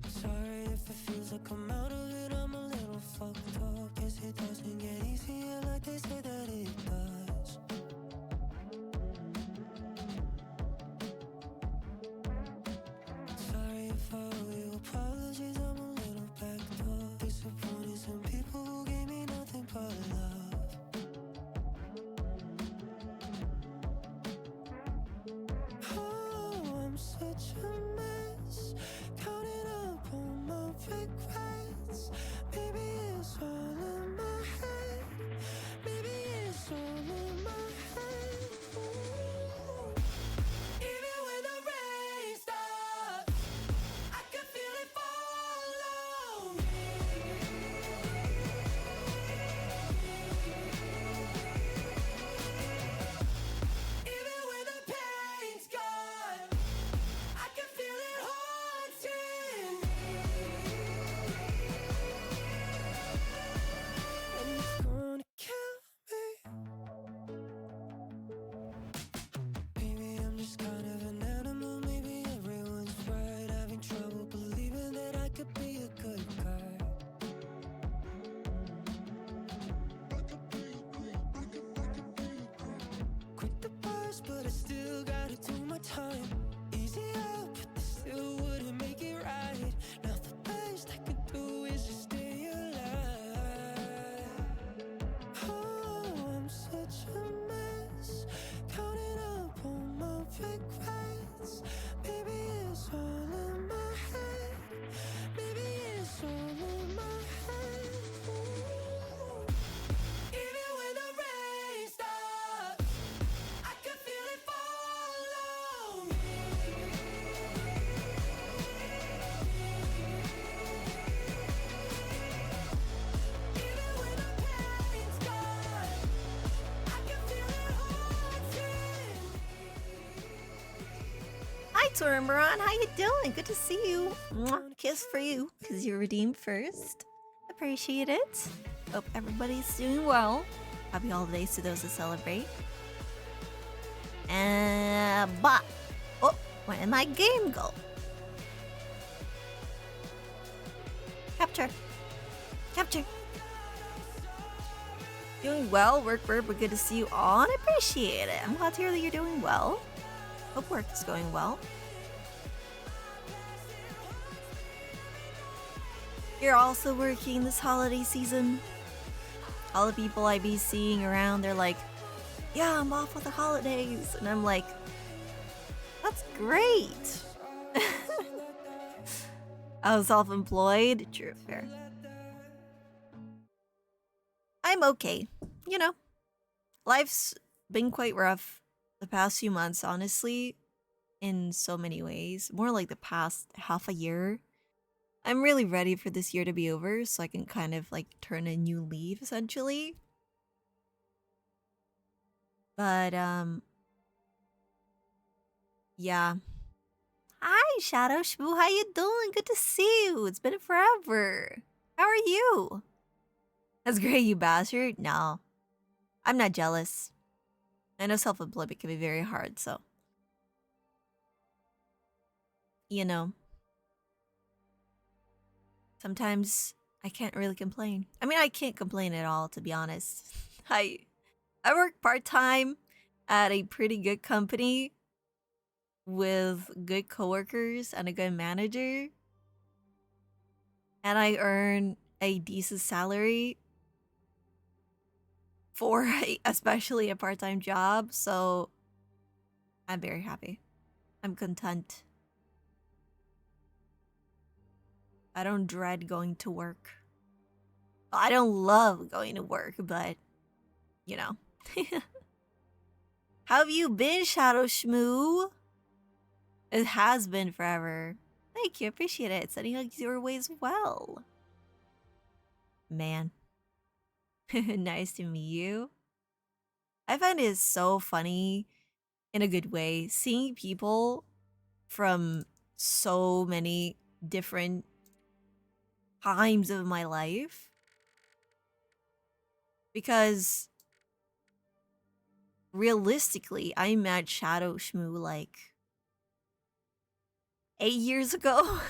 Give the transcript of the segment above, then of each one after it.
Sorry if it feels like I'm out of it, I'm a little fucked up. Guess it doesn't get easier like they say that it does. Sorry if I owe you apologies, I'm a little backed up. Disappointed some people who gave me nothing but love. Oh, I'm such a mess, counting up all my regrets. Maybe it's all in my head. Maybe it's all in my head. Ooh. Even when the rain stops, I can feel it follow me. Even when the pain's gone, I can feel it haunting me. And it's gonna kill me. Maybe I'm just kind of an animal. Maybe everyone's right. Having trouble believing that I could be a good guy. Quit the bars, but I still gotta do my time. Easy out, but this still wouldn't make it right. Now the best I could do is just stay alive. Oh, I'm such a mess, counting up all my regrets. Maybe it's all in my head. Maybe it's all in my head. Ooh. Even when the rain stops, I can feel it follow me. Even when the pain's gone, I can feel it haunting me. Hi, Tormaron. How you doing? Good to see you. Mwah. Kiss for you, because you redeemed first. Appreciate it. Hope everybody's doing well. Happy holidays to those that celebrate. But oh, where did my game go? Capture. Capture. Doing well, work, but good to see you all, and I appreciate it. I'm glad to hear that you're doing well. Hope work is going well. You're also working this holiday season. All the people I be seeing around, they're like, yeah, I'm off for the holidays. And I'm like, that's great. I was self-employed. True, fair. I'm okay. You know, life's been quite rough the past few months, honestly, in so many ways. More like the past half a year. I'm really ready for this year to be over so I can kind of like turn a new leaf, essentially. But, yeah. Hi, Shadow Shmoo. How you doing? Good to see you. It's been forever. How are you? That's great, you bastard. No. I'm not jealous. I know self-employment can be very hard, so. You know. Sometimes I can't really complain. I mean, I can't complain at all, to be honest. I work part-time at a pretty good company with good coworkers and a good manager. And I earn a decent salary for especially a part-time job, so I'm very happy. I'm content. I don't dread going to work. I don't love going to work, but, you know. How have you been, Shadow Shmoo? It has been forever. Thank you, appreciate it. Sending hugs your way as well. Man, Nice to meet you. I find it so funny in a good way seeing people from so many different times of my life because realistically, I met Shadow Shmoo like 8 years ago,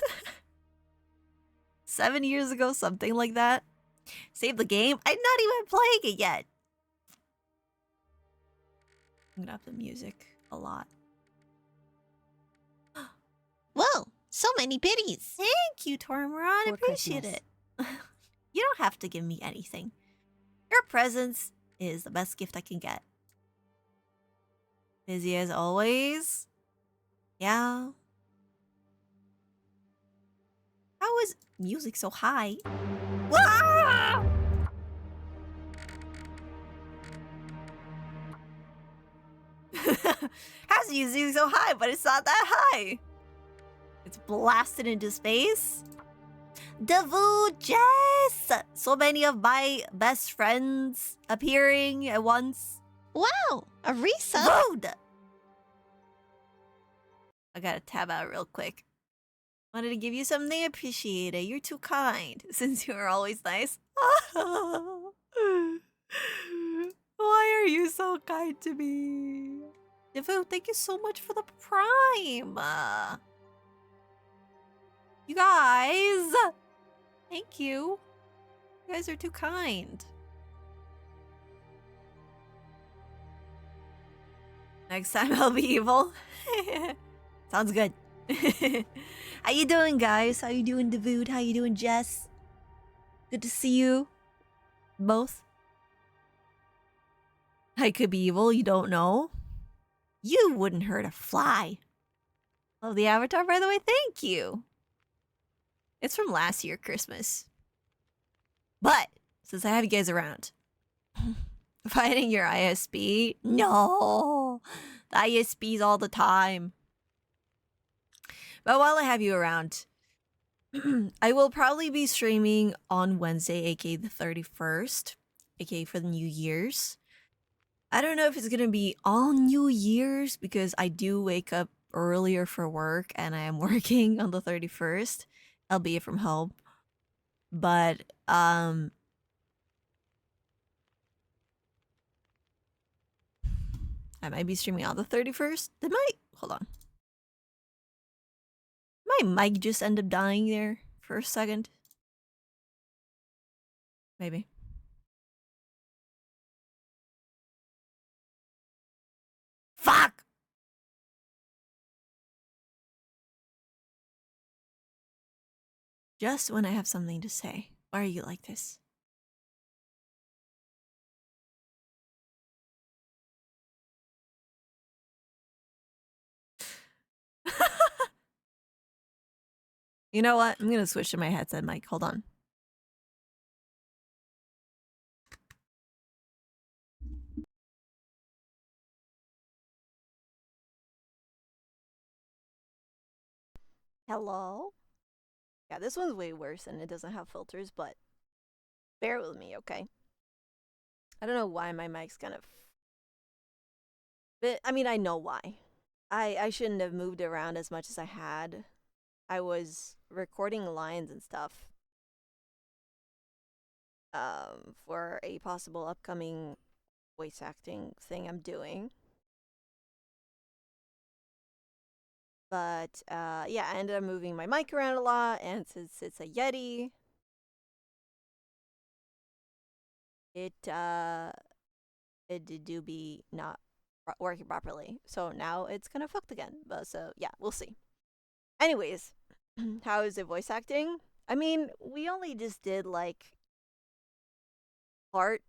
7 years ago, something like that. Save the game. I'm not even playing it yet. I'm gonna up the music a lot. Whoa, so many biddies. Thank you, Tormaron. I For appreciate Christmas. it. You don't have to give me anything. Your presence is the best gift I can get. Busy as always. Yeah. How is music so high? Ah! How's music so high, but it's not that high? It's blasted into space. Davu Jess! So many of my best friends appearing at once. Wow, a resub? VOD! I gotta tab out real quick. Wanted to give you something. Appreciate it. You're too kind, since you're always nice. Why are you so kind to me? Davu, thank you so much for the prime. You guys, thank you. You guys are too kind. Next time I'll be evil. Sounds good. How you doing, guys? How you doing, Davude? How you doing, Jess? Good to see you. Both. I could be evil, you don't know. You wouldn't hurt a fly. Love the avatar, by the way. Thank you. It's from last year, Christmas. But, since I have you guys around, fighting your ISP? No! The ISPs all the time. But while I have you around, I will probably be streaming on Wednesday, aka the 31st, aka for the New Year's. I don't know if it's gonna be on New Year's because I do wake up earlier for work and I am working on the 31st, albeit from home. But I might be streaming on the 31st. Hold on. My mic just end up dying there for a second. Maybe. Fuck! Just when I have something to say. Why are you like this? You know what? I'm gonna switch to my headset mic. Hold on. Hello? Yeah, this one's way worse and it doesn't have filters, but bear with me, okay? I don't know why my mic's kind of... But, I mean, I know why. I shouldn't have moved around as much as I had. I was recording lines and stuff for a possible upcoming voice acting thing I'm doing. But yeah, I ended up moving my mic around a lot, and since it's a Yeti, it do be not working properly. So now it's kind of fucked again. But so yeah, we'll see. Anyways, how is it voice acting? I mean, we only just did like part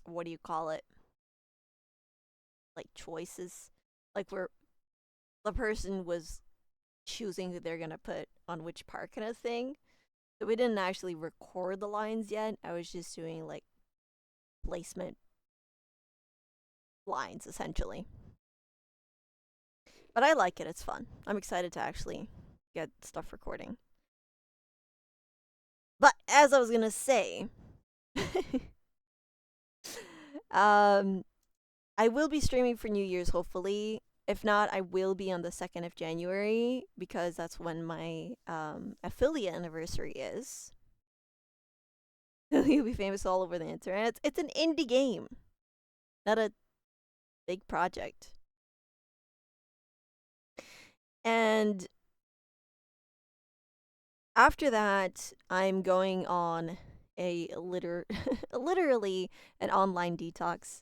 what do you call it? Like choices. Like where the person was choosing who they're gonna put on which part kind of thing. So we didn't actually record the lines yet. I was just doing like placement lines essentially. But I like it, it's fun. I'm excited to actually get stuff recording. But as I was gonna say, um, I will be streaming for New Year's, hopefully. If not, I will be on the 2nd of January because that's when my affiliate anniversary is. You'll be famous all over the internet. It's an indie game, not a big project. And after that, I'm going on a literally an online detox.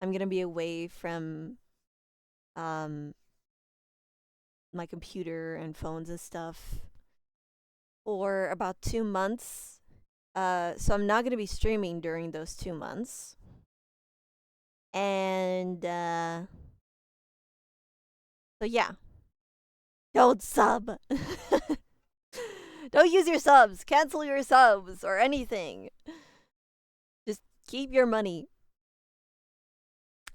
I'm gonna be away from um my computer and phones and stuff for about 2 months. So I'm not gonna be streaming during those 2 months. And so yeah. Don't sub. Don't use your subs. Cancel your subs or anything. Just keep your money.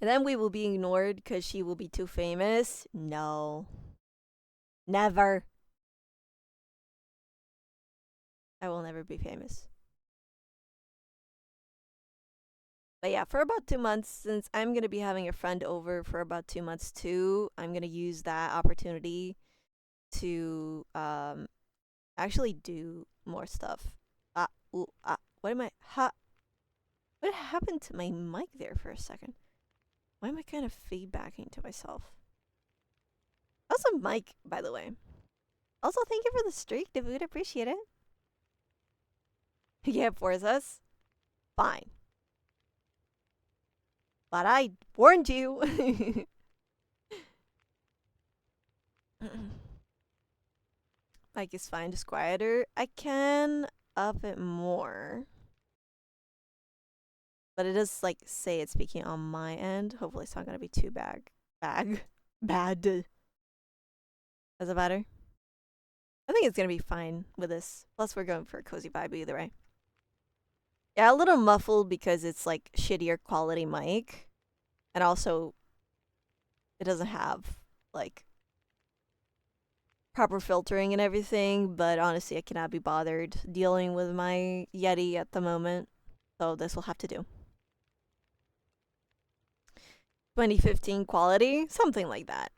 And then we will be ignored because she will be too famous. No. Never. I will never be famous. But yeah, for about 2 months, since I'm going to be having a friend over for about 2 months too, I'm going to use that opportunity to actually do more stuff. What am I? What happened to my mic there for a second? Why am I kind of feedbacking to myself? Awesome mic, by the way. Also, thank you for the streak, David. Appreciate it. Yeah, Forzas. Fine. But I warned you. Mic is fine, just quieter. I can up it more. But it does like say it's speaking on my end. Hopefully it's not gonna be too bad. Bad. Does it matter? I think it's gonna be fine with this. Plus we're going for a cozy vibe either way. Yeah, a little muffled because it's like shittier quality mic. And also it doesn't have like proper filtering and everything, but honestly I cannot be bothered dealing with my Yeti at the moment. So this will have to do. 2015 quality, something like that.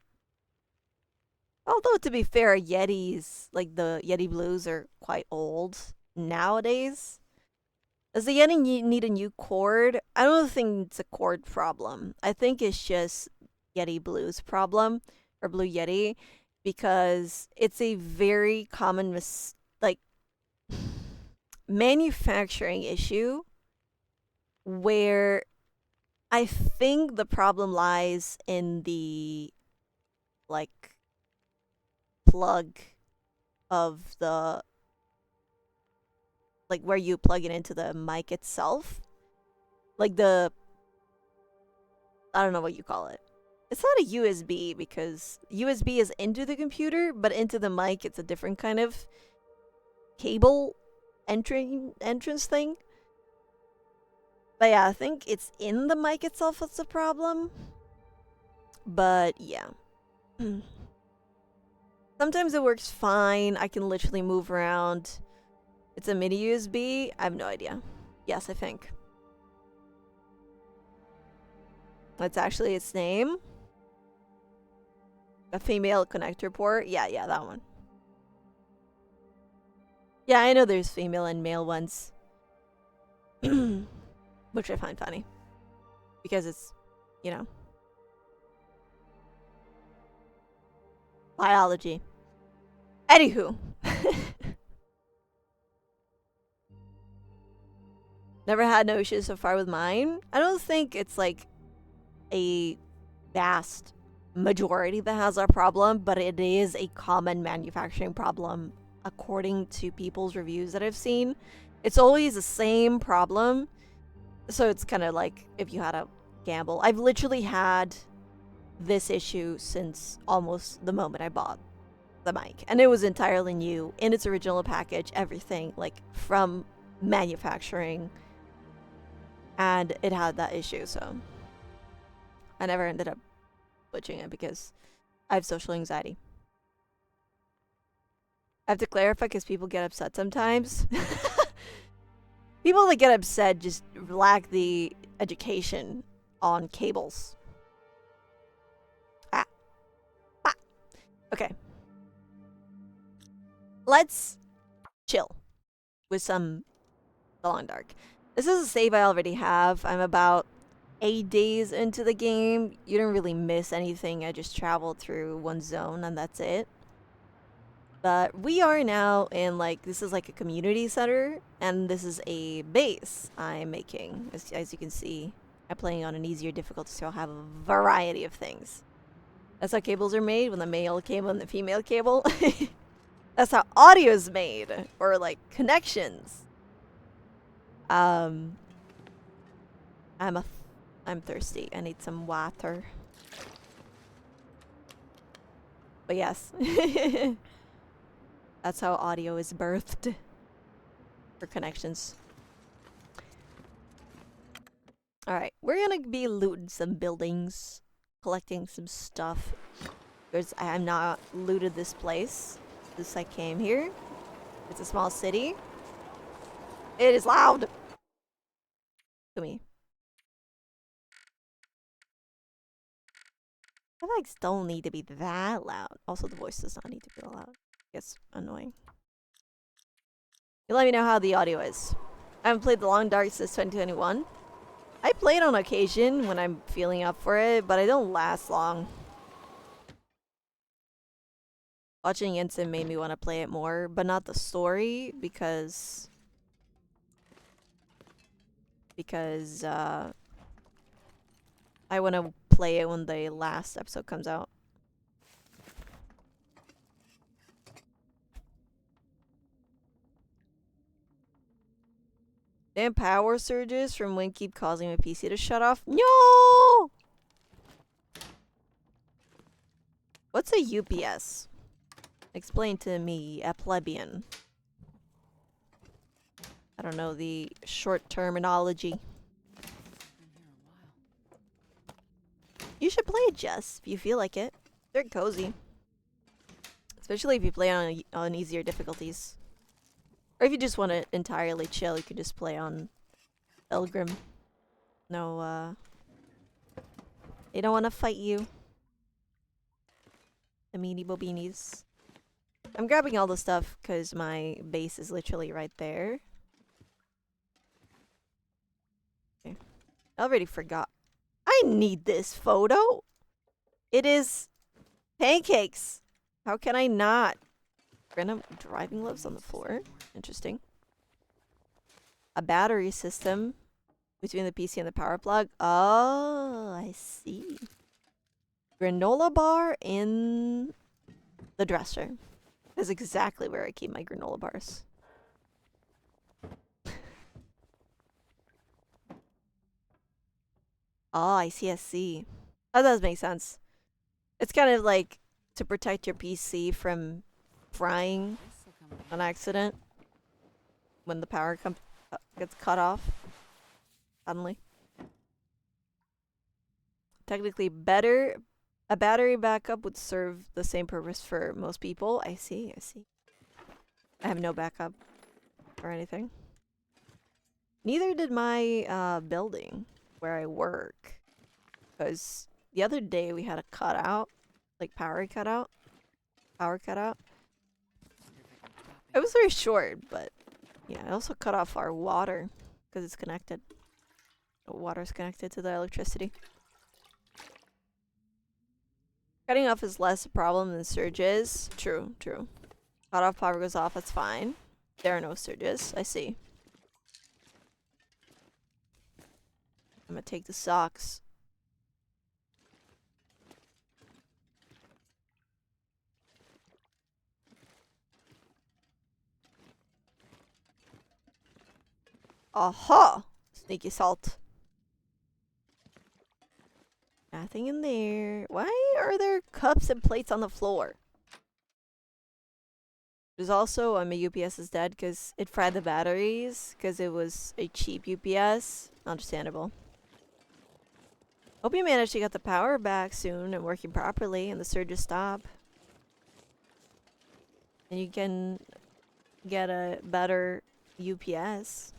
Although to be fair, Yetis, like the Yeti Blues, are quite old nowadays. Does the Yeti need a new cord? I don't think it's a cord problem. I think it's just Yeti Blues problem, or Blue Yeti, because it's a very common manufacturing issue where I think the problem lies in the like plug of the like where you plug it into the mic itself. Like the I don't know what you call it. It's not a USB because USB is into the computer, but into the mic it's a different kind of cable entrance thing. But yeah, I think it's in the mic itself that's the problem. But yeah. Sometimes it works fine. I can literally move around. It's a mini USB. I have no idea. Yes, I think. That's actually its name. A female connector port. Yeah, that one. Yeah, I know there's female and male ones. Which I find funny. Because it's, you know, biology. Anywho. Never had no issues so far with mine. I don't think it's like a vast majority that has a problem, but it is a common manufacturing problem according to people's reviews that I've seen. It's always the same problem. So it's kind of like if you had a gamble. I've literally had this issue since almost the moment I bought the mic. And it was entirely new in its original package, everything, like from manufacturing. And it had that issue, so I never ended up switching it because I have social anxiety. I have to clarify because people get upset sometimes. People that get upset just lack the education on cables. Ah. Ah. Okay. Let's chill with some The Long Dark. This is a save I already have. I'm about 8 days into the game. You didn't really miss anything. I just traveled through one zone and that's it. But we are now in this is like a community center and this is a base I'm making. As you can see, I'm playing on an easier difficulty so I'll have a variety of things. That's how cables are made, when the male cable and the female cable. That's how audio is made, or like connections. I'm thirsty. I need some water. But yes. That's how audio is birthed. For connections. Alright, we're gonna be looting some buildings. Collecting some stuff. I have not looted this place since I came here. It's a small city. It is loud! To me. I feel like don't need to be that loud. Also, the voice does not need to be that loud. It's annoying. You let me know how the audio is. I haven't played The Long Dark since 2021. I play it on occasion when I'm feeling up for it, but I don't last long. Watching Ensign made me want to play it more, but not the story because I want to play it when the last episode comes out. Damn power surges from wind keep causing my PC to shut off. No! What's a UPS? Explain to me, a plebeian. I don't know the short terminology. You should play it, Jess, if you feel like it. They're cozy. Especially if you play on easier difficulties. Or if you just want to entirely chill, you could just play on Pilgrim. No, they don't want to fight you. The meanie bobinis. I'm grabbing all the stuff because my base is literally right there. Okay. I already forgot. I need this photo. It is pancakes. How can I not? Random driving gloves on the floor. Interesting. A battery system between the PC and the power plug. Oh, I see. Granola bar in the dresser. That's exactly where I keep my granola bars. Oh, I see, I see. That does make sense. It's kind of like to protect your PC from frying on accident when the power gets cut off suddenly. Technically, a battery backup would serve the same purpose for most people. I see, I see. I have no backup or anything. Neither did my building where I work. Because the other day we had a cutout. Like power cutout. It was very short, but yeah, it also cut off our water. Because it's connected. The water's connected to the electricity. Cutting off is less a problem than surges. True, true. Cut off power goes off, that's fine. There are no surges, I see. I'm gonna take the socks. Aha! Sneaky salt. Nothing in there. Why are there cups and plates on the floor? There's also, my UPS is dead because it fried the batteries because it was a cheap UPS. Understandable. Hope you managed to get the power back soon and working properly and the surges stop. And you can get a better UPS.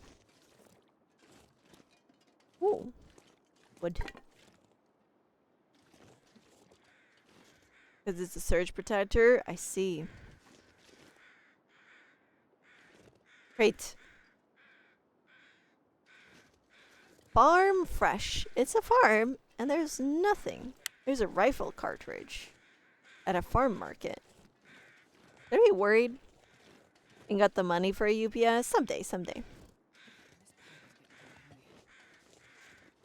Ooh. Wood. Because it's a surge protector. I see. Great. Farm fresh. It's a farm, and there's nothing. There's a rifle cartridge at a farm market. Are you worried? And got the money for a UPS? Someday, someday.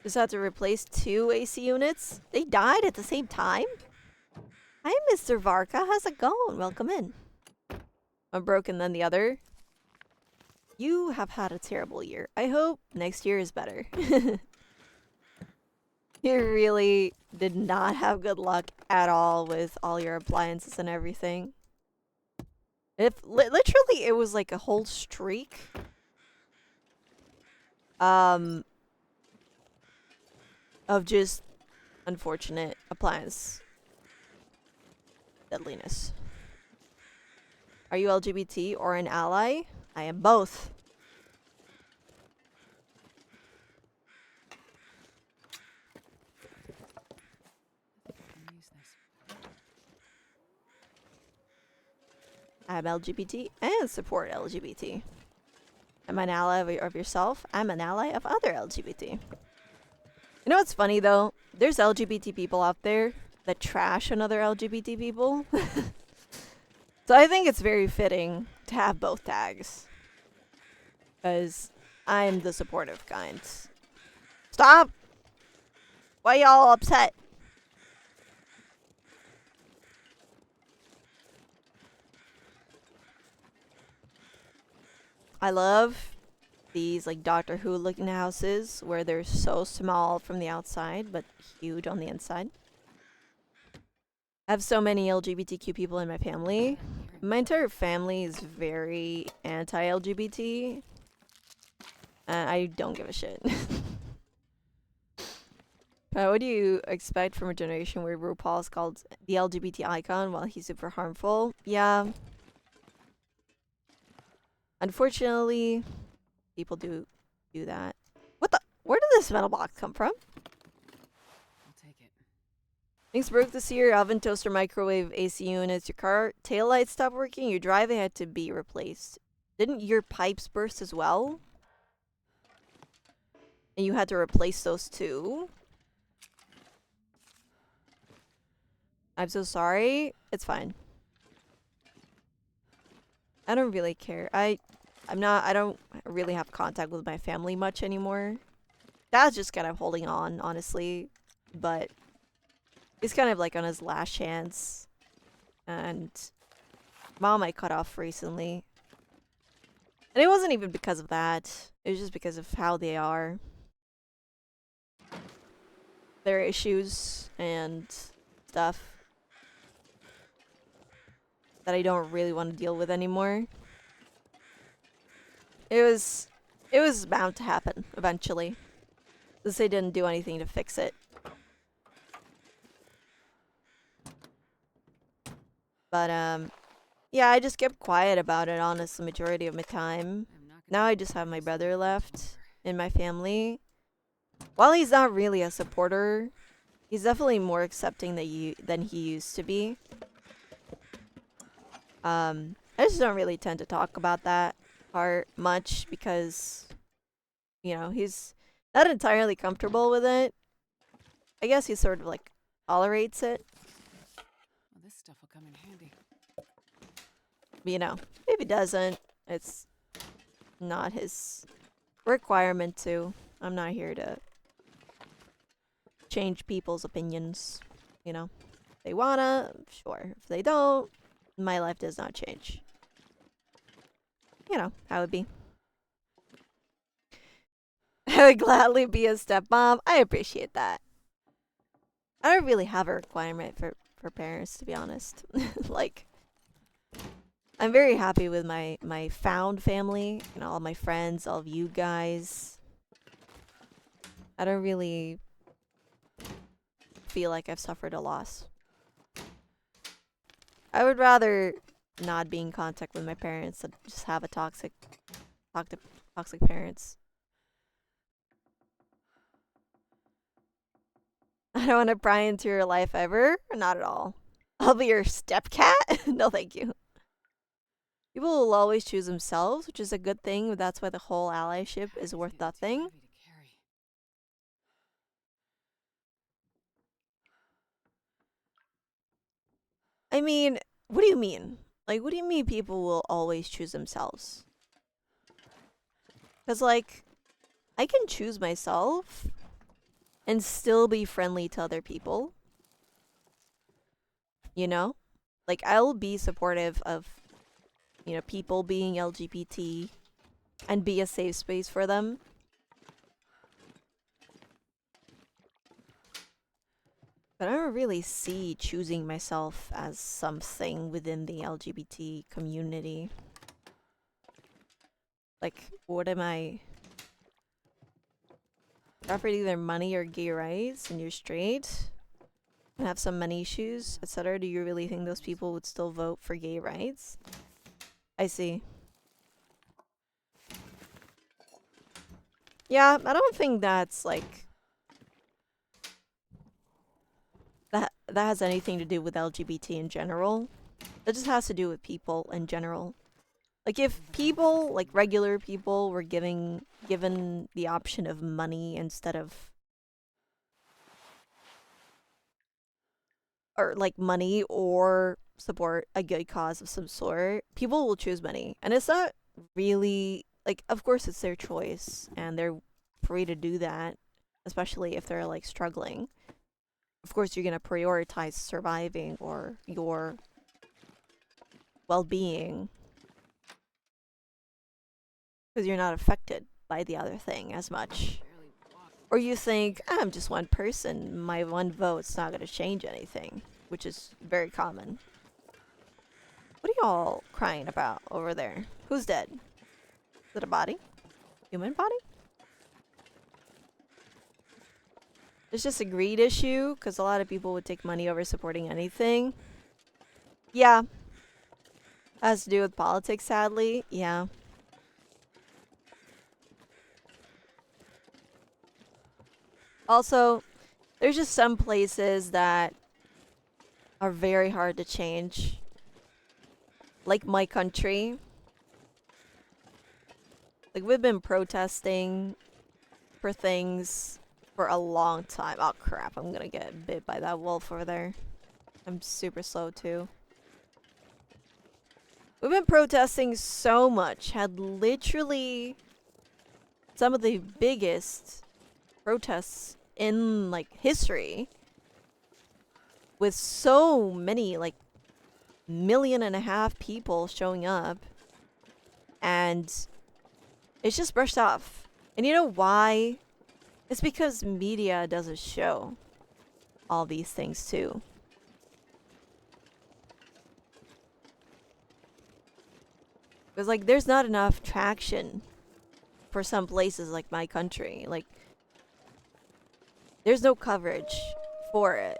Just had to replace 2 AC units? They died at the same time? Hi, Mr. Varka. How's it going? Welcome in. One broken than the other. You have had a terrible year. I hope next year is better. You really did not have good luck at all with all your appliances and everything. Literally, it was like a whole streak. Of just unfortunate appliance deadliness. Are you LGBT or an ally? I am both. I'm LGBT and support LGBT. I'm an ally of yourself. I'm an ally of other LGBT. You know what's funny though? There's LGBT people out there that trash on other LGBT people. So I think it's very fitting to have both tags. Because I'm the supportive kind. Stop! Why y'all upset? I love these like Doctor Who looking houses where they're so small from the outside but huge on the inside. I have so many LGBTQ people in my family. My entire family is very anti-LGBT. I don't give a shit. What do you expect from a generation where RuPaul is called the LGBT icon while he's super harmful? Yeah. Unfortunately, people do that. What the? Where did this metal box come from? I'll take it. Things broke this year. Oven, toaster, microwave, AC units. Your car taillights stopped working. Your driveway had to be replaced. Didn't your pipes burst as well? And you had to replace those too? I'm so sorry. It's fine. I don't really care. I don't really have contact with my family much anymore. Dad's just kind of holding on, honestly. But he's kind of like on his last chance. And Mom I cut off recently. And it wasn't even because of that. It was just because of how they are. Their issues and stuff that I don't really want to deal with anymore. It was bound to happen eventually. Since they didn't do anything to fix it. But yeah, I just kept quiet about it honestly majority of my time. Now I just have my brother left in my family. While he's not really a supporter, he's definitely more accepting than he used to be. I just don't really tend to talk about that part much because, you know, he's not entirely comfortable with it. I guess he sort of like tolerates it. Well, this stuff will come in handy. But, you know, if he doesn't, it's not his requirement to. I'm not here to change people's opinions, you know. If they wanna, sure. If they don't, my life does not change. You know, how it would be. I would gladly be a stepmom. I appreciate that. I don't really have a requirement for parents, to be honest. Like, I'm very happy with my found family and all my friends, all of you guys. I don't really feel like I've suffered a loss. I would rather not be in contact with my parents than just have a toxic parents. I don't want to pry into your life ever. Not at all. I'll be your stepcat? No, thank you. People will always choose themselves, which is a good thing, but that's why the whole allyship is worth nothing. Heavy to carry. I mean, what do you mean? Like, what do you mean people will always choose themselves? Because, like, I can choose myself and still be friendly to other people. You know? Like, I'll be supportive of, you know, people being LGBT and be a safe space for them. But I don't really see choosing myself as something within the LGBT community. Like, what am I? Offered either money or gay rights and you're straight and have some money issues, etc. Do you really think those people would still vote for gay rights? I see. Yeah, I don't think that's like that has anything to do with LGBT in general. That just has to do with people in general. Like if people, like regular people, were given the option of money instead of, or like money or support a good cause of some sort, people will choose money. And it's not really like, of course it's their choice and they're free to do that, especially if they're like struggling. Of course you're going to prioritize surviving or your well-being because you're not affected by the other thing as much. Barely walk. Or you think, I'm just one person, my one vote's not going to change anything, which is very common. What are y'all crying about over there? Who's dead? Is it a body? Human body? It's just a greed issue, because a lot of people would take money over supporting anything. Yeah. Has to do with politics, sadly. Yeah. Also, there's just some places that are very hard to change. Like my country. Like we've been protesting for things for a long time. Oh crap, I'm gonna get bit by that wolf over there. I'm super slow too. We've been protesting so much. Had literally some of the biggest protests in like history. With so many, like 1.5 million people showing up. And it's just brushed off. And you know why? It's because media doesn't show all these things too. Because like there's not enough traction for some places like my country. Like there's no coverage for it.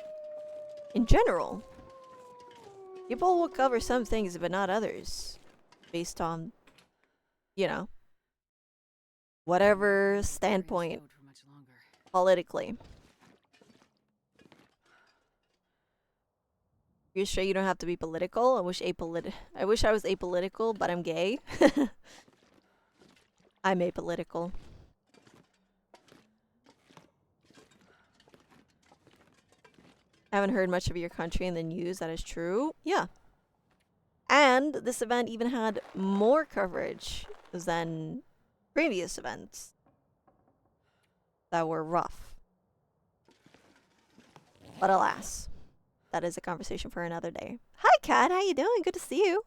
In general. People will cover some things but not others. Based on, you know, whatever standpoint For much longer. politically. You sure you don't have to be political? I wish I was apolitical, but I'm gay. I'm apolitical. I haven't heard much of your country in the news. That is true. Yeah. And this event even had more coverage than previous events that were rough. But alas, that is a conversation for another day. Hi, Kat. How you doing? Good to see you.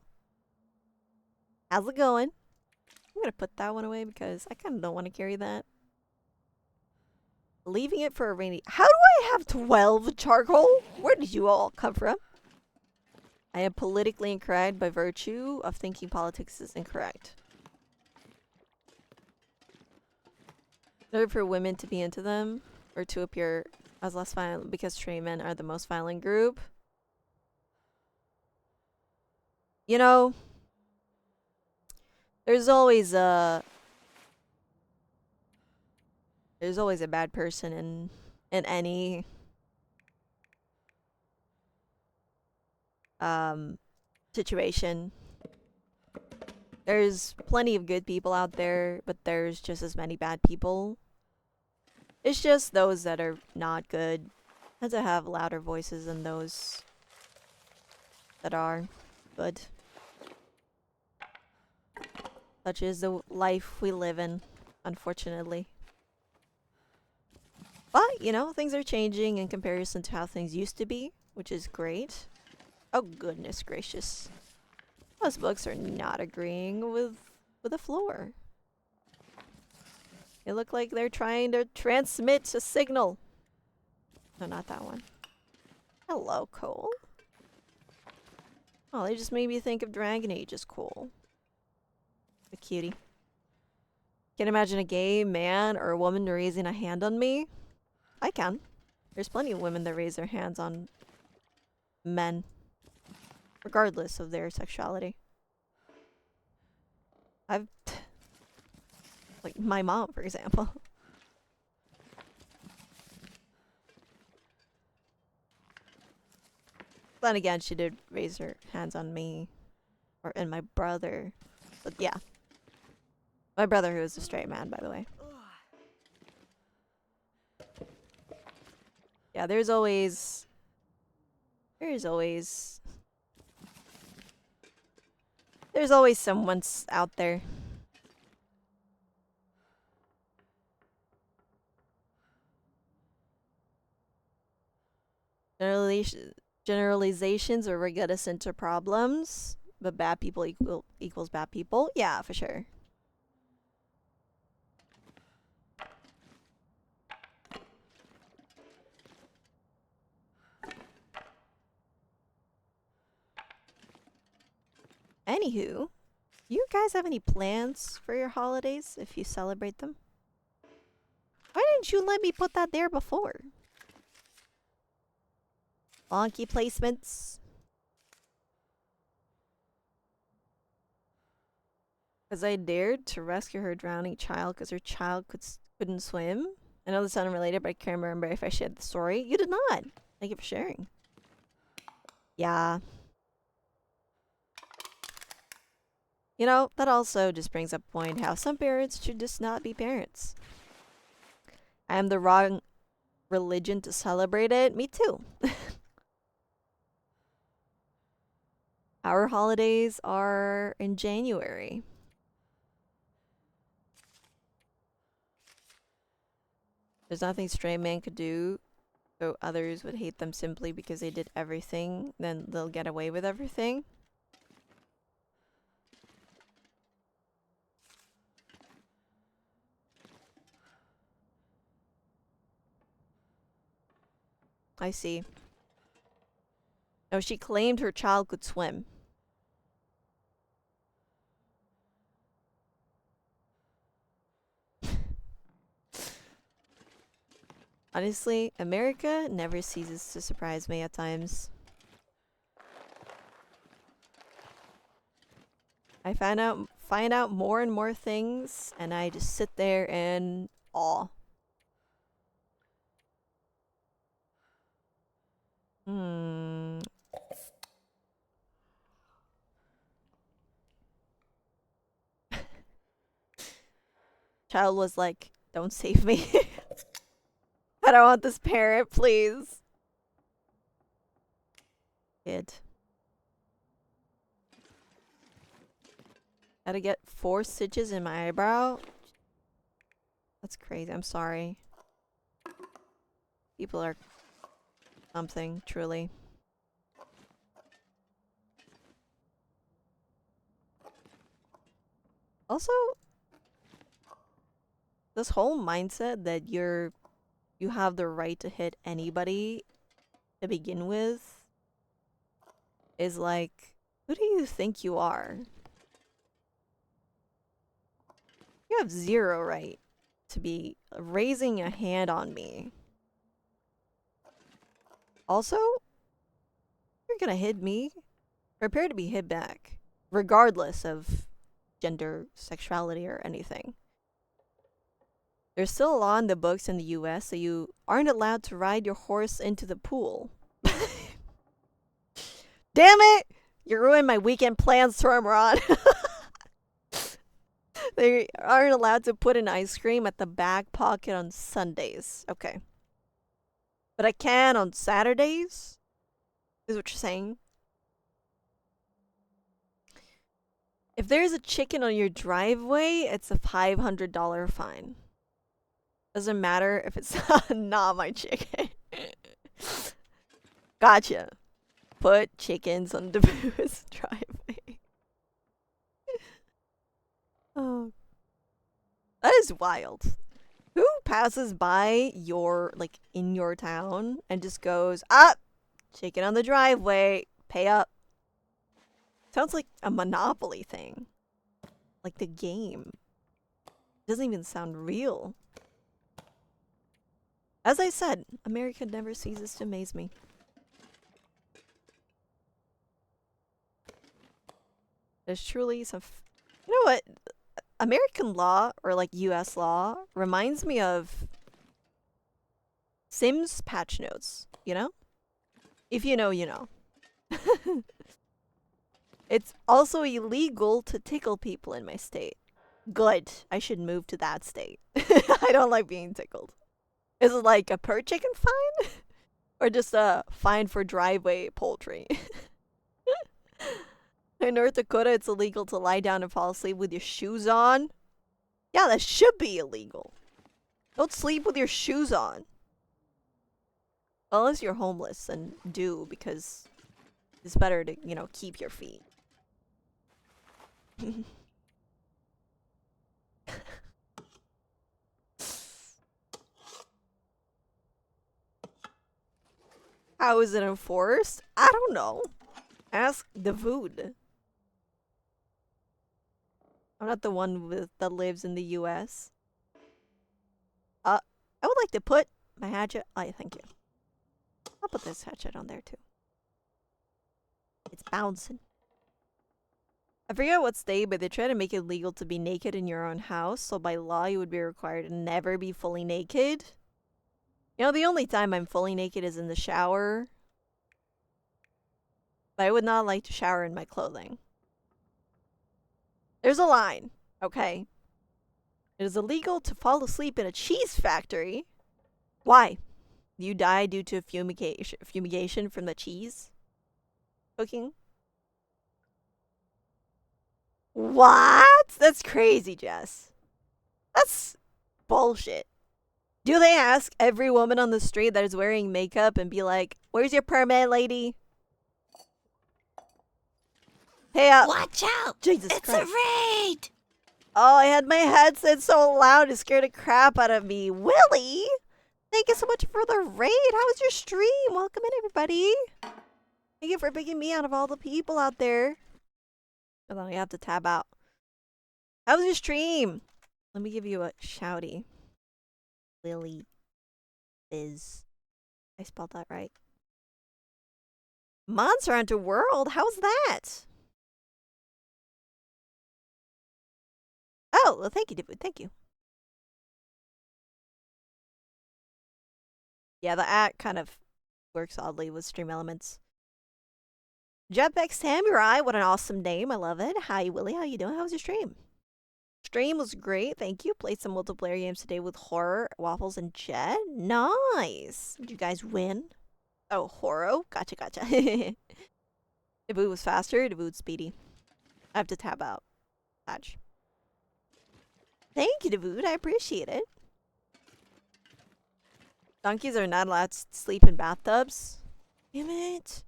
How's it going? I'm gonna put that one away because I kind of don't want to carry that. Leaving it for a rainy... How do I have 12 charcoal? Where did you all come from? I am politically incorrect by virtue of thinking politics is incorrect. In order for women to be into them, or to appear as less violent, because straight men are the most violent group. You know, there's always a bad person in any situation. There's plenty of good people out there, but there's just as many bad people. It's just those that are not good tend to have louder voices than those that are good. Such is the life we live in, unfortunately. But, you know, things are changing in comparison to how things used to be, which is great. Oh, goodness gracious. Those books are not agreeing with the floor. They look like they're trying to transmit a signal. No, not that one. Hello, Cole. Oh, they just made me think of Dragon Age as cool. A cutie. Can't imagine a gay man or a woman raising a hand on me. I can. There's plenty of women that raise their hands on men, regardless of their sexuality. Like my mom, for example. Then again, she did raise her hands on me. And my brother. But yeah. My brother, who is a straight man, by the way. Yeah, there's always someone out there. Generalizations are what get us into problems, but bad people equals bad people. Yeah, for sure. Anywho, you guys have any plans for your holidays if you celebrate them? Why didn't you let me put that there before? Wonky placements. Because I dared to rescue her drowning child because her child couldn't swim. I know this is unrelated, but I can't remember if I shared the story. You did not. Thank you for sharing. Yeah. You know, that also just brings up a point how some parents should just not be parents. I am the wrong religion to celebrate it. Me too. Our holidays are in January. There's nothing straight man could do, so others would hate them simply because they did everything, then they'll get away with everything. I see. No, she claimed her child could swim. Honestly, America never ceases to surprise me at times. I find out more and more things, and I just sit there in awe. Child was like, "Don't save me. I don't want this parent, please." Kid. Had to get 4 stitches in my eyebrow. That's crazy. I'm sorry. People are something, truly. Also, this whole mindset that you have the right to hit anybody to begin with is like, who do you think you are? You have zero right to be raising a hand on me. Also, you're gonna hit me. Prepare to be hit back, regardless of gender, sexuality, or anything. There's still a law in the books in the US that you aren't allowed to ride your horse into the pool. Damn it! You ruined my weekend plans, Tormron. They aren't allowed to put an ice cream at the back pocket on Sundays. Okay. But I can on Saturdays? Is what you're saying? If there's a chicken on your driveway, it's a $500 fine. Doesn't matter if it's not my chicken. Gotcha. Put chickens on Dabu's driveway. Oh. That is wild. Who passes by your, like, in your town and just goes, chicken on the driveway, pay up. Sounds like a Monopoly thing. Like the game. Doesn't even sound real. As I said, America never ceases to amaze me. There's truly some... You know what? American law, or like US law, reminds me of Sims patch notes, you know? If you know, you know. It's also illegal to tickle people in my state. Good. I should move to that state. I don't like being tickled. Is it like a per chicken fine? Or just a fine for driveway poultry? In North Dakota, it's illegal to lie down and fall asleep with your shoes on. Yeah, that should be illegal. Don't sleep with your shoes on. Unless you're homeless, and do, because it's better to, you know, keep your feet. How is it enforced? I don't know. Ask the food. I'm not the one that lives in the US. I would like to put my hatchet... Oh, thank you. I'll put this hatchet on there too. It's bouncing. I forget what state, but they try to make it legal to be naked in your own house, so by law you would be required to never be fully naked. You know, the only time I'm fully naked is in the shower. But I would not like to shower in my clothing. There's a line, okay? It is illegal to fall asleep in a cheese factory. Why? You die due to fumigation from the cheese cooking? What? That's crazy, Jess. That's bullshit. Do they ask every woman on the street that is wearing makeup and be like, "Where's your permit, lady?" Hey, Watch out! Jesus It's Christ. a raid! Oh, I had my headset so loud it scared the crap out of me. Willie! Thank you so much for the raid. How was your stream? Welcome in, everybody. Thank you for picking me out of all the people out there. Hold on, I have to tab out. How was your stream? Let me give you a shouty. Lily is... I spelled that right. Monster Hunter World? How's that? Oh, well, thank you, David. Thank you. Yeah, the act kind of works oddly with stream elements. Jetpack Samurai, what an awesome name. I love it. Hi, Willie. How you doing? How was your stream? Stream was great. Thank you. Played some multiplayer games today with Horror, Waffles, and Jet. Nice. Did you guys win? Oh, Horo? Gotcha, gotcha. If it was faster, if it was speedy. I have to tab out. Patch. Thank you, Devood. I appreciate it. Donkeys are not allowed to sleep in bathtubs. Damn it.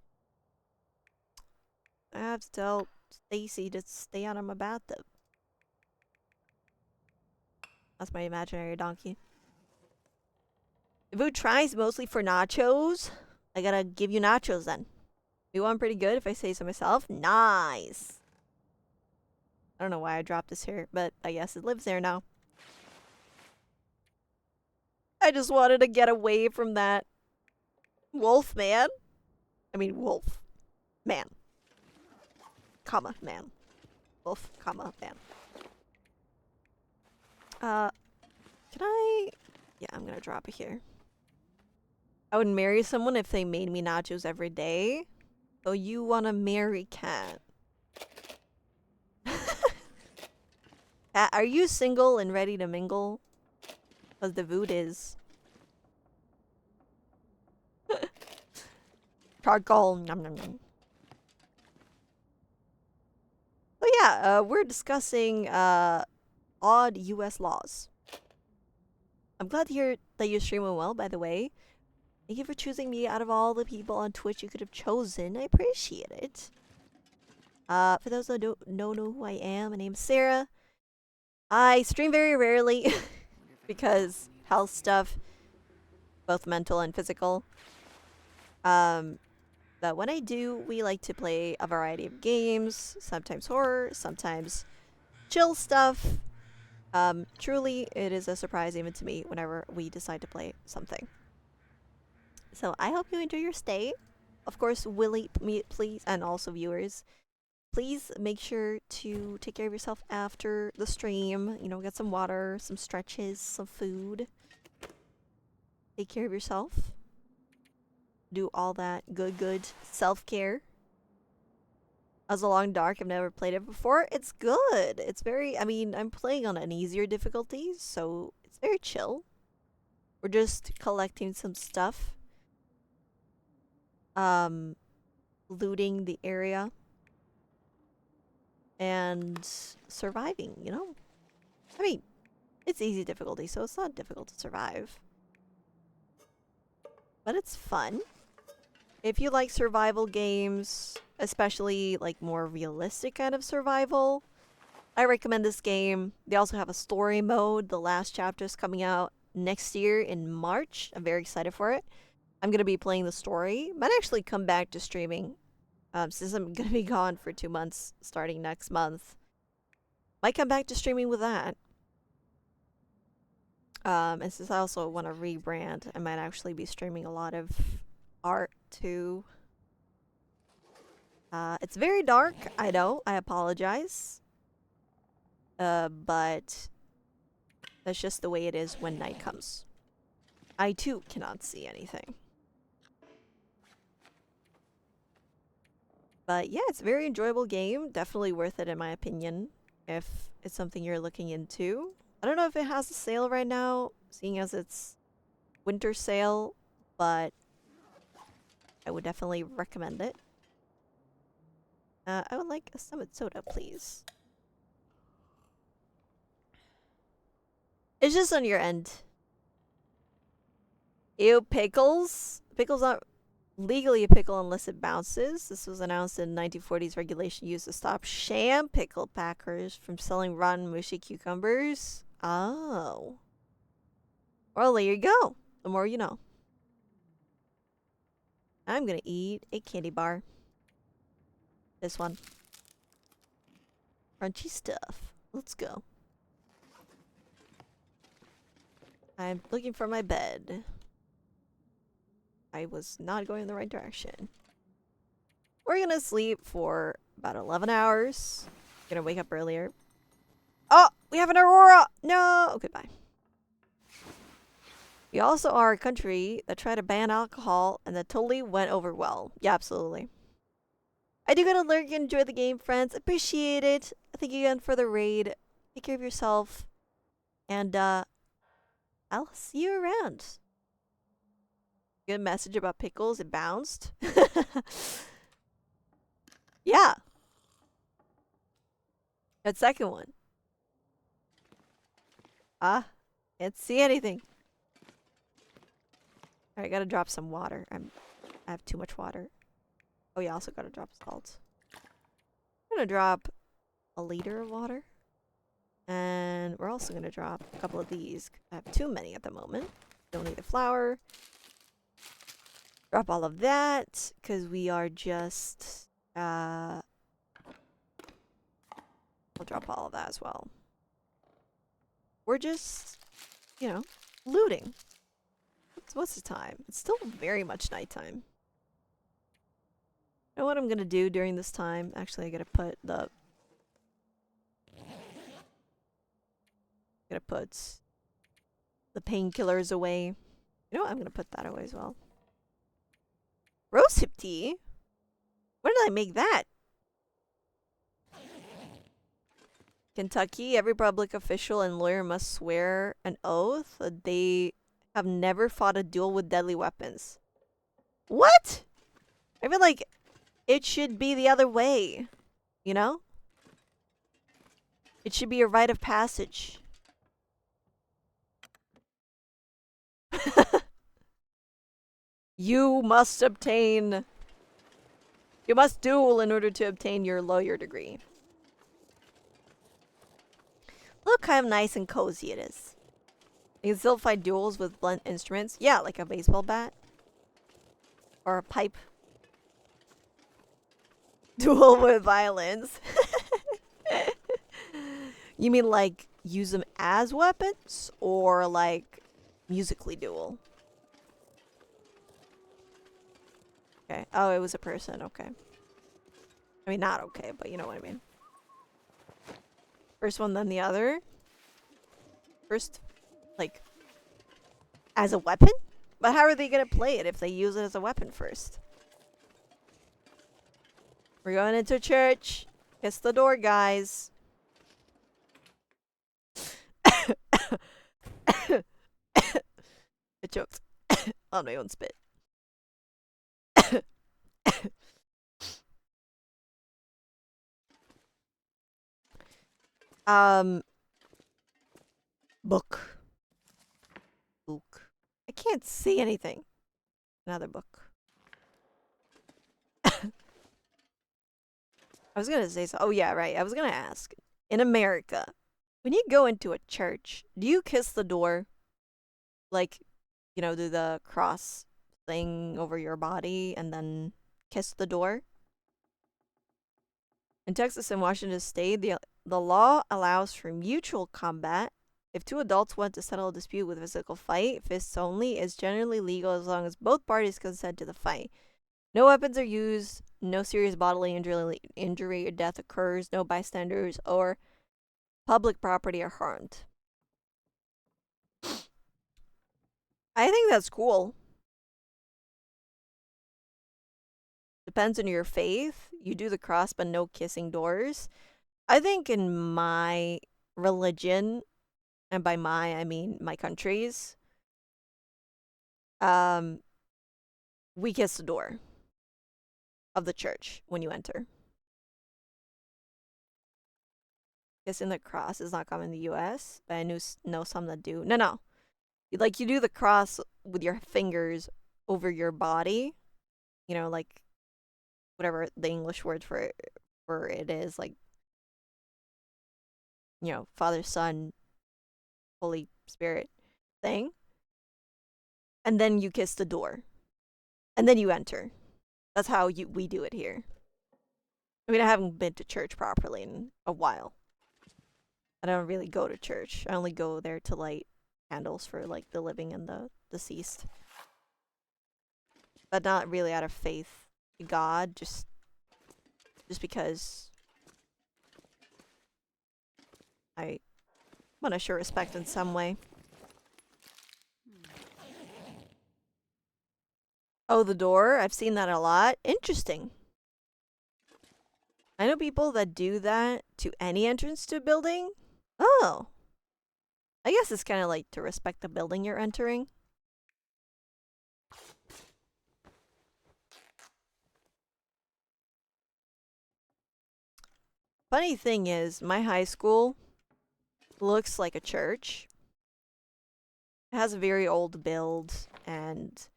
I have to tell Stacy to stay out of my bathtub. That's my imaginary donkey. Devood tries mostly for nachos. I gotta give you nachos then. You want pretty good if I say so myself. Nice. I don't know why I dropped this here, but I guess it lives there now. I just wanted to get away from that wolf man. I mean wolf man. Comma man. Wolf, comma man. Can I... Yeah, I'm gonna drop it here. I would marry someone if they made me nachos every day. So you wanna marry Cat? Cat, are you single and ready to mingle? Cause the vood is. Charcoal. Nom nom nom. So yeah, we're discussing odd U.S. laws. I'm glad to hear that you're streaming well, by the way. Thank you for choosing me out of all the people on Twitch you could have chosen. I appreciate it. For those that don't know who I am, my name's Sarah. I stream very rarely because health stuff, both mental and physical. But when I do, we like to play a variety of games, sometimes horror, sometimes chill stuff. Truly, it is a surprise even to me whenever we decide to play something. So I hope you enjoy your stay. Of course, Willie, please, and also viewers, please make sure to take care of yourself after the stream. You know, get some water, some stretches, some food. Take care of yourself. Do all that good self-care. As a Long Dark, I've never played it before. It's good. It's very, I mean, I'm playing on an easier difficulty, so it's very chill. We're just collecting some stuff. Looting the area. And surviving, you know? I mean, it's easy difficulty, so it's not difficult to survive. But it's fun. If you like survival games, especially like more realistic kind of survival, I recommend this game. They also have a story mode. The last chapter is coming out next year in March. I'm very excited for it. I'm going to be playing the story. Might actually come back to streaming since I'm going to be gone for 2 months starting next month. Might come back to streaming with that. And since I also want to rebrand, I might actually be streaming a lot of art too. It's very dark, I know, I apologize. But that's just the way it is when night comes. I too cannot see anything. But yeah, it's a very enjoyable game. Definitely worth it in my opinion, if it's something you're looking into. I don't know if it has a sale right now, seeing as it's winter sale, but I would definitely recommend it. I would like a Summit Soda, please. It's just on your end. Ew, pickles? Pickles aren't legally a pickle unless it bounces. This was announced in 1940s regulation used to stop sham pickle packers from selling rotten, mushy cucumbers. Oh. Well, there you go. The more you know. I'm gonna eat a candy bar. This one. Crunchy stuff. Let's go. I'm looking for my bed. I was not going in the right direction. We're gonna sleep for about 11 hours. Gonna wake up earlier. Oh, we have an aurora! No! Okay, bye. We also are a country that tried to ban alcohol and that totally went over well. Yeah, absolutely. I do gotta lurk and enjoy the game, friends. Appreciate it. Thank you again for the raid. Take care of yourself. And, I'll see you around. Good message about pickles. It bounced. Yeah. That second one. Ah, can't see anything. Alright, gotta drop some water. I have too much water. Oh yeah, also gotta drop salt. I'm gonna drop a liter of water. And we're also gonna drop a couple of these. I have too many at the moment. Don't need the flour. Drop all of that, because we are just, we'll drop all of that as well. We're just, you know, looting. What's the time? It's still very much nighttime. You know what I'm gonna do during this time? Actually, I gotta put the... Gotta put the painkillers away. You know what? I'm gonna put that away as well. Rose hip tea? did I make that? Kentucky, every public official and lawyer must swear an oath that they have never fought a duel with deadly weapons. What? I feel like it should be the other way. You know? It should be a rite of passage. You must duel in order to obtain your lawyer degree. Look how nice and cozy it is. You can still fight duels with blunt instruments. Yeah, like a baseball bat. Or a pipe. Duel with violins. You mean like use them as weapons? Or like musically duel? Okay. Oh, it was a person. Okay. I mean, not okay, but you know what I mean. First one, then the other. First, like, as a weapon? But how are they gonna play it if they use it as a weapon first? We're going into church. Kiss the door, guys. I choked on my own spit. Book. I can't see anything. Another book. I was gonna say so. Oh yeah, right. I was gonna ask. In America, when you go into a church, do you kiss the door? Like, you know, do the cross thing over your body and then kiss the door? In Texas and Washington State, the law allows for mutual combat. If two adults want to settle a dispute with a physical fight, fists only is generally legal as long as both parties consent to the fight. No weapons are used, no serious bodily injury or death occurs, no bystanders or public property are harmed. I think that's cool. Depends on your faith. You do the cross, but no kissing doors. I think in my religion, and by my, I mean my country's, we kiss the door of the church when you enter. Kissing the cross is not common in the U.S., but I know some that do. No. Like, you do the cross with your fingers over your body. You know, like, whatever the English word for it is. Like, you know, Father, Son, Holy Spirit thing. And then you kiss the door. And then you enter. That's how we do it here. I mean, I haven't been to church properly in a while. I don't really go to church. I only go there to light candles for, like, the living and the deceased. But not really out of faith in God, just because I want to show respect in some way. Oh, the door? I've seen that a lot. Interesting. I know people that do that to any entrance to a building. Oh. I guess it's kind of like to respect the building you're entering. Funny thing is, my high school looks like a church. It has a very old build, and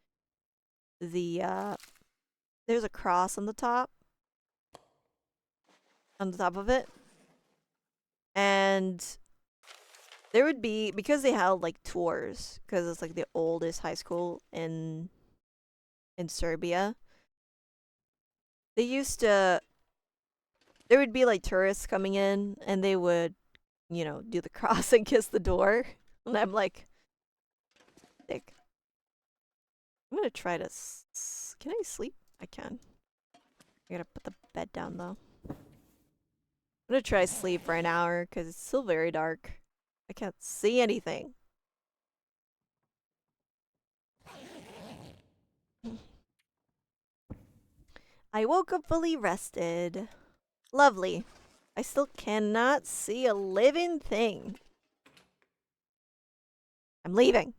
there's a cross on the top of it. And there would be, because they held like tours, because it's like the oldest high school in Serbia. There would be like tourists coming in, and they would, you know, do the cross and kiss the door. And I'm like, sick. I'm gonna try to. Can I sleep? I can. I gotta put the bed down though. I'm gonna try to sleep for an hour because it's still very dark. I can't see anything. I woke up fully rested. Lovely. I still cannot see a living thing. I'm leaving.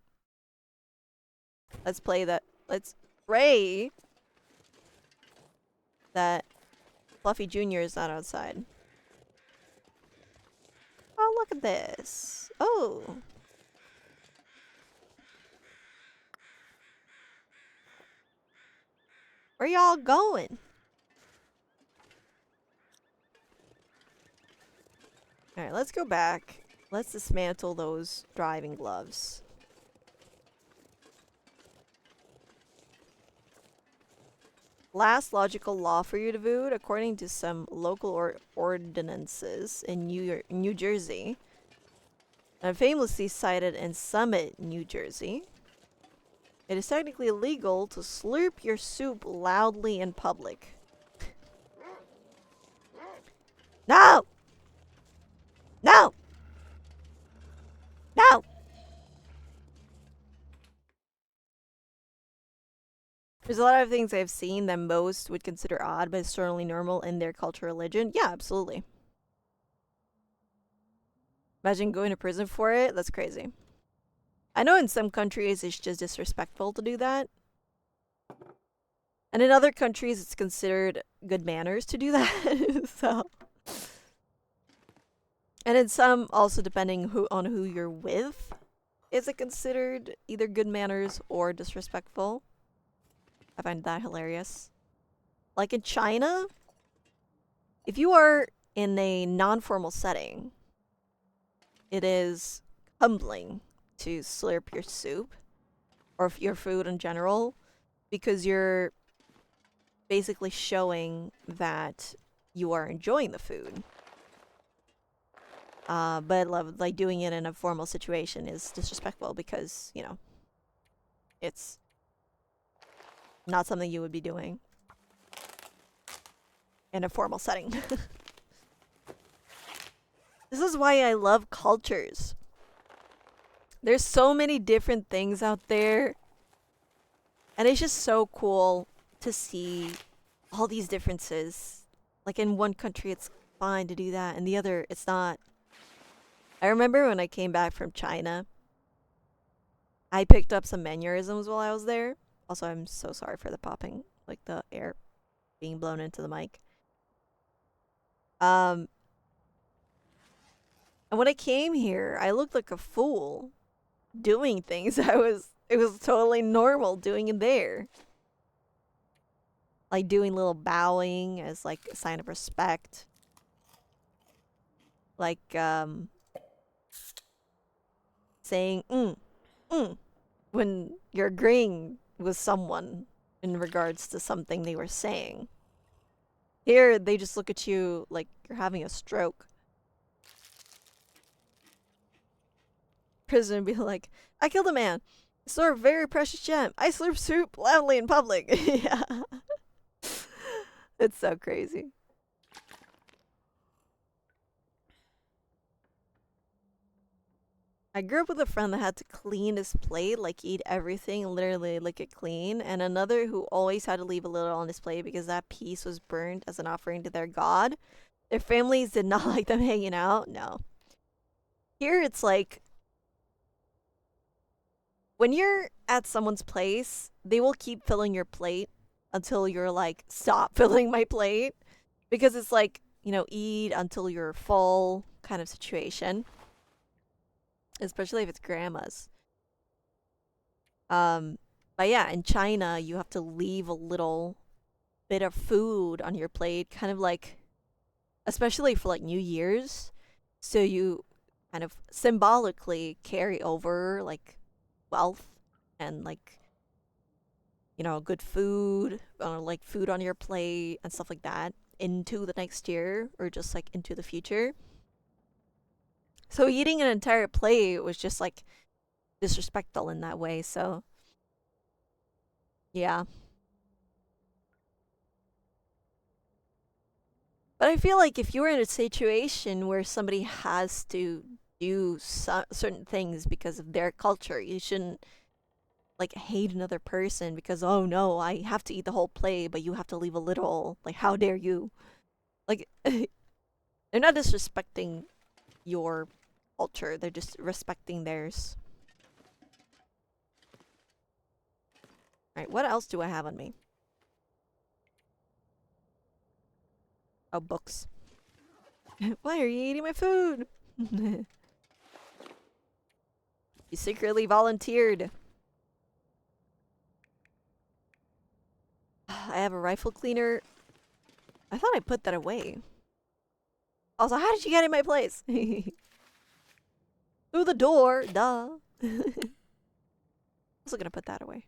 Let's play that. Let's pray that Fluffy Jr. is not outside. Oh, look at this. Oh. Where y'all going? Alright, let's go back. Let's dismantle those driving gloves. Last logical law for you to vote, according to some local ordinances in New Jersey, and famously cited in Summit, New Jersey, it is technically illegal to slurp your soup loudly in public. No! No! No! There's a lot of things I've seen that most would consider odd, but it's certainly normal in their culture or religion. Yeah, absolutely. Imagine going to prison for it. That's crazy. I know in some countries it's just disrespectful to do that. And in other countries it's considered good manners to do that. So. And in some, also depending on who you're with, is it considered either good manners or disrespectful? I find that hilarious. Like in China, if you are in a non-formal setting, it is humbling to slurp your soup or your food in general because you're basically showing that you are enjoying the food. But like doing it in a formal situation is disrespectful because, you know, it's not something you would be doing in a formal setting. This is why I love cultures. There's so many different things out there. And it's just so cool to see all these differences. Like in one country it's fine to do that, and the other it's not. I remember when I came back from China, I picked up some mannerisms while I was there. Also, I'm so sorry for the popping, like the air being blown into the mic. And when I came here, I looked like a fool doing things it was totally normal doing it there. Like doing little bowing as like a sign of respect. Like saying when you're agreeing with someone in regards to something they were saying. Here, they just look at you like you're having a stroke. Prison would be like, I killed a man. I stole a very precious gem. I slurp soup loudly in public. Yeah. It's so crazy. I grew up with a friend that had to clean his plate, like eat everything and literally lick it clean, and another who always had to leave a little on his plate because that piece was burned as an offering to their god. Their families did not like them hanging out. No. Here it's like, when you're at someone's place, they will keep filling your plate until you're like, stop filling my plate. Because it's like, you know, eat until you're full kind of situation. Especially if it's grandma's. But yeah, in China, you have to leave a little bit of food on your plate, kind of like, especially for like New Year's. So you kind of symbolically carry over like wealth and like, you know, good food, like food on your plate and stuff like that into the next year or just like into the future. So eating an entire plate was just like disrespectful in that way. So yeah. But I feel like if you're in a situation where somebody has to do certain things because of their culture, you shouldn't like hate another person because oh no, I have to eat the whole plate, but you have to leave a little. Like how dare you? Like they're not disrespecting your culture, they're just respecting theirs. Alright, what else do I have on me? Oh, books. Why are you eating my food? You secretly volunteered. I have a rifle cleaner. I thought I put that away. Also, how did you get in my place? Through the door, duh. Also gonna put that away.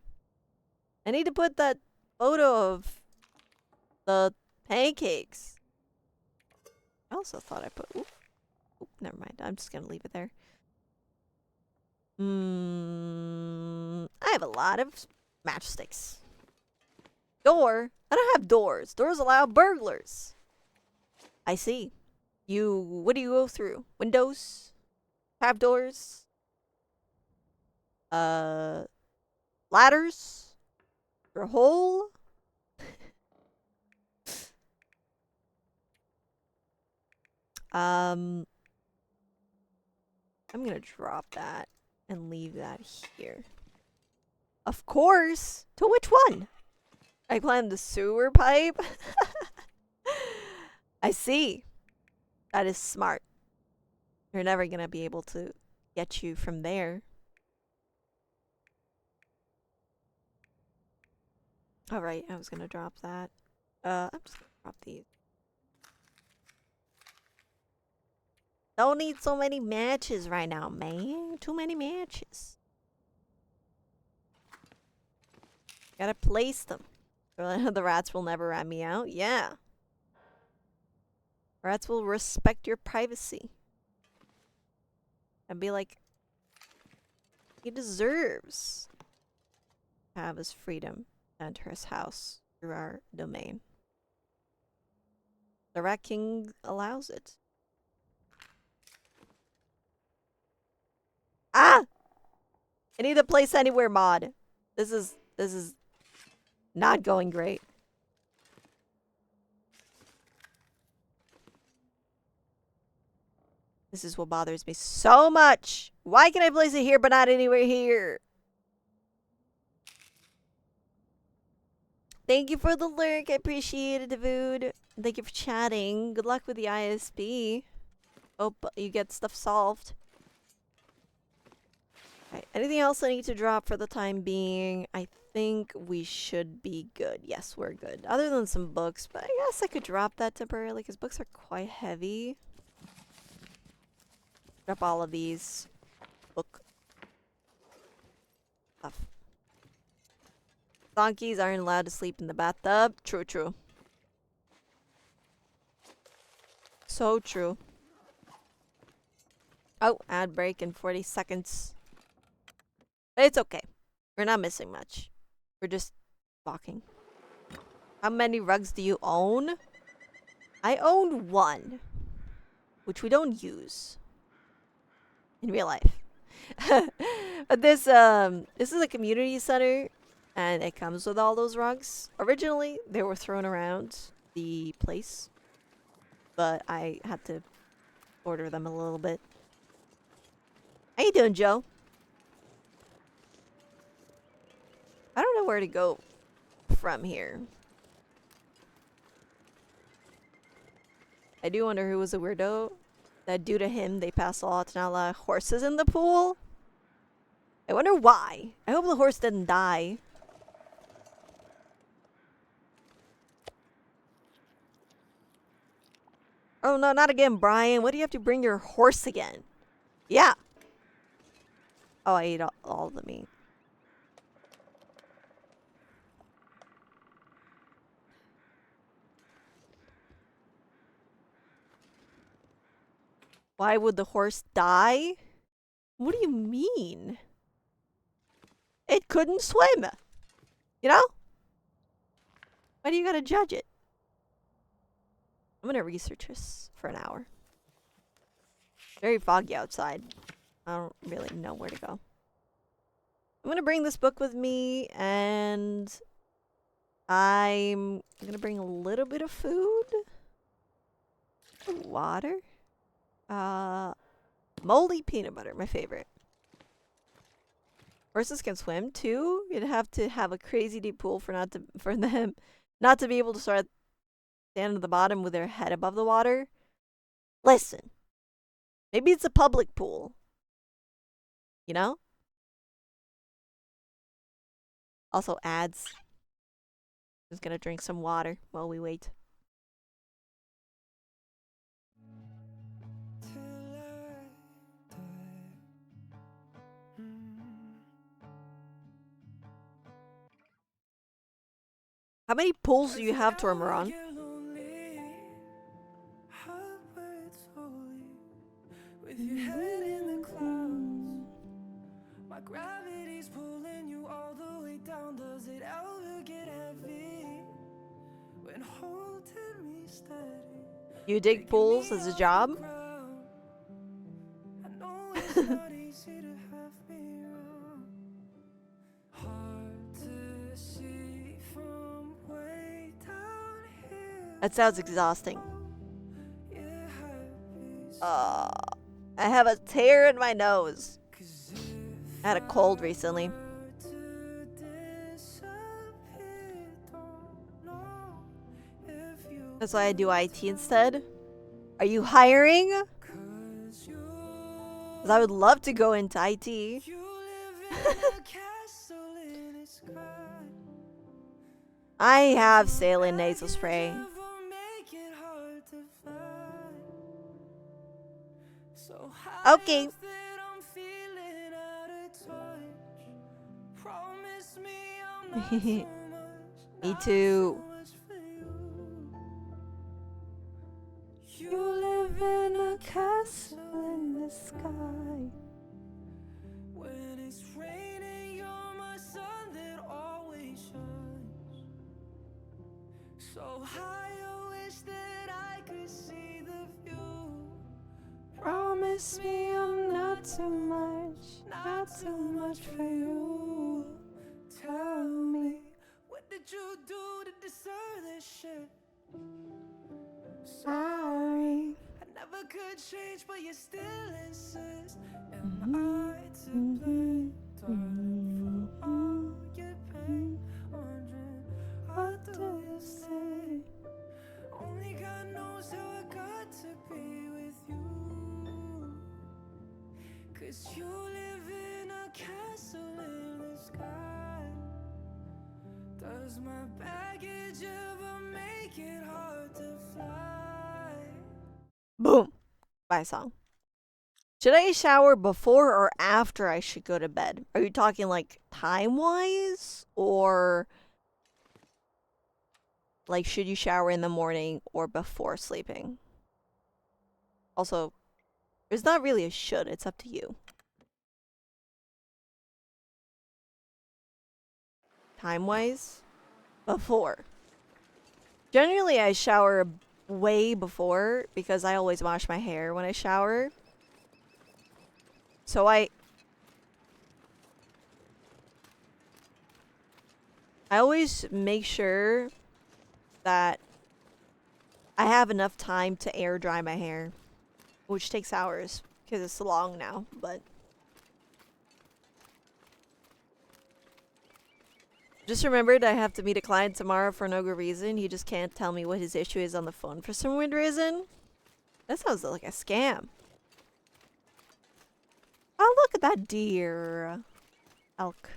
I need to put that photo of the pancakes. I also thought I put. Oop, never mind. I'm just gonna leave it there. I have a lot of matchsticks. Door? I don't have doors. Doors allow burglars. I see. What do you go through? Windows? Trap doors? Ladders? Through a hole? I'm gonna drop that and leave that here. Of course! To which one? I climbed the sewer pipe? I see. That is smart. They're never gonna be able to get you from there. Alright, I was gonna drop that. I'm just gonna drop these. Don't need so many matches right now, man. Too many matches. Gotta place them. The rats will never rat me out. Yeah. Rats will respect your privacy. And be like, he deserves to have his freedom to enter his house through our domain. The Rat King allows it. Ah! I need a place anywhere mod. This is not going great. This is what bothers me so much. Why can I place it here but not anywhere here? Thank you for the lurk. I appreciate it, dude. Thank you for chatting. Good luck with the ISB. Hope you get stuff solved. Right. Anything else I need to drop for the time being? I think we should be good. Yes, we're good. Other than some books, but I guess I could drop that temporarily because books are quite heavy. Drop all of these book stuff. Donkeys aren't allowed to sleep in the bathtub. True, true. So true. Oh, ad break in 40 seconds. But it's okay. We're not missing much. We're just walking. How many rugs do you own? I own one. Which we don't use. In real life. But this is a community center. And it comes with all those rugs. Originally, they were thrown around the place. But I had to order them a little bit. How you doing, Joe? I don't know where to go from here. I do wonder who was a weirdo. That due to him, they passed a law to not allow horses in the pool. I wonder why. I hope the horse didn't die. Oh no, not again, Brian. Why do you have to bring your horse again? Yeah. Oh, I ate all the meat. Why would the horse die? What do you mean? It couldn't swim. You know? Why do you gotta judge it? I'm gonna research this for an hour. Very foggy outside. I don't really know where to go. I'm gonna bring this book with me, and I'm gonna bring a little bit of food, water, moldy peanut butter, my favorite. Horses can swim too. You'd have to have a crazy deep pool for them not to be able to stand at the bottom with their head above the water. Listen, maybe it's a public pool. You know? Also ads. Just gonna drink some water while we wait. till I die. How many pools do you have, Tormaron? With your head in the clouds, my gravity's pulling you all the way down. Does it ever get heavy when holding me steady? You dig pools as a job? I know it's not easy to have me around. Hard to see from way down here. That sounds exhausting. Yeah, happy. I have a tear in my nose. I had a cold recently. That's why I do IT instead. Are you hiring? 'Cause I would love to go into IT. I have saline nasal spray. Okay. Me too. You live in a castle in the sky. When it's raining, you're my sun that always shines. So high, I wish that I could see the view. Promise me I'm not too much for you. Tell me, what did you do to deserve this shit? Sorry, I never could change, but you still insist. Am I to blame, darling, for all your pain? Wondering, what do you say? Only God knows how I got to be with you. 'Cause you live in a castle in the sky. Does my baggage ever make it hard to fly? Boom. Bye song. Should I shower before or after I should go to bed? Are you talking like time-wise? Or like should you shower in the morning or before sleeping? Also, there's not really a should, it's up to you. Time-wise? Before. Generally, I shower way before because I always wash my hair when I shower. So I always make sure that I have enough time to air dry my hair, which takes hours because it's long now, but just remembered I have to meet a client tomorrow for no good reason. He just can't tell me what his issue is on the phone for some weird reason. That sounds like a scam. Oh, look at that deer. Elk.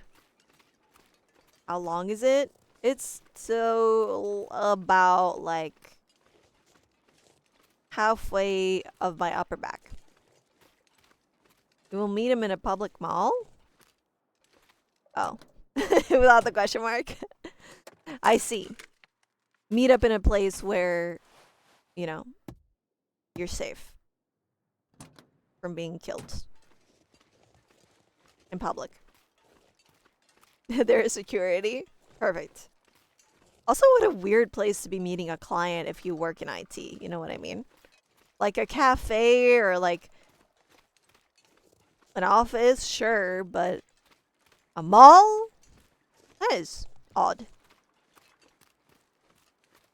How long is it? It's so about like halfway of my upper back. We will meet him in a public mall? Oh. Without the question mark. I see. Meet up in a place where, you know, you're safe from being killed in public. There is security. Perfect. Also, what a weird place to be meeting a client if you work in IT. You know what I mean? Like a cafe or like an office, sure, but A mall? That is odd.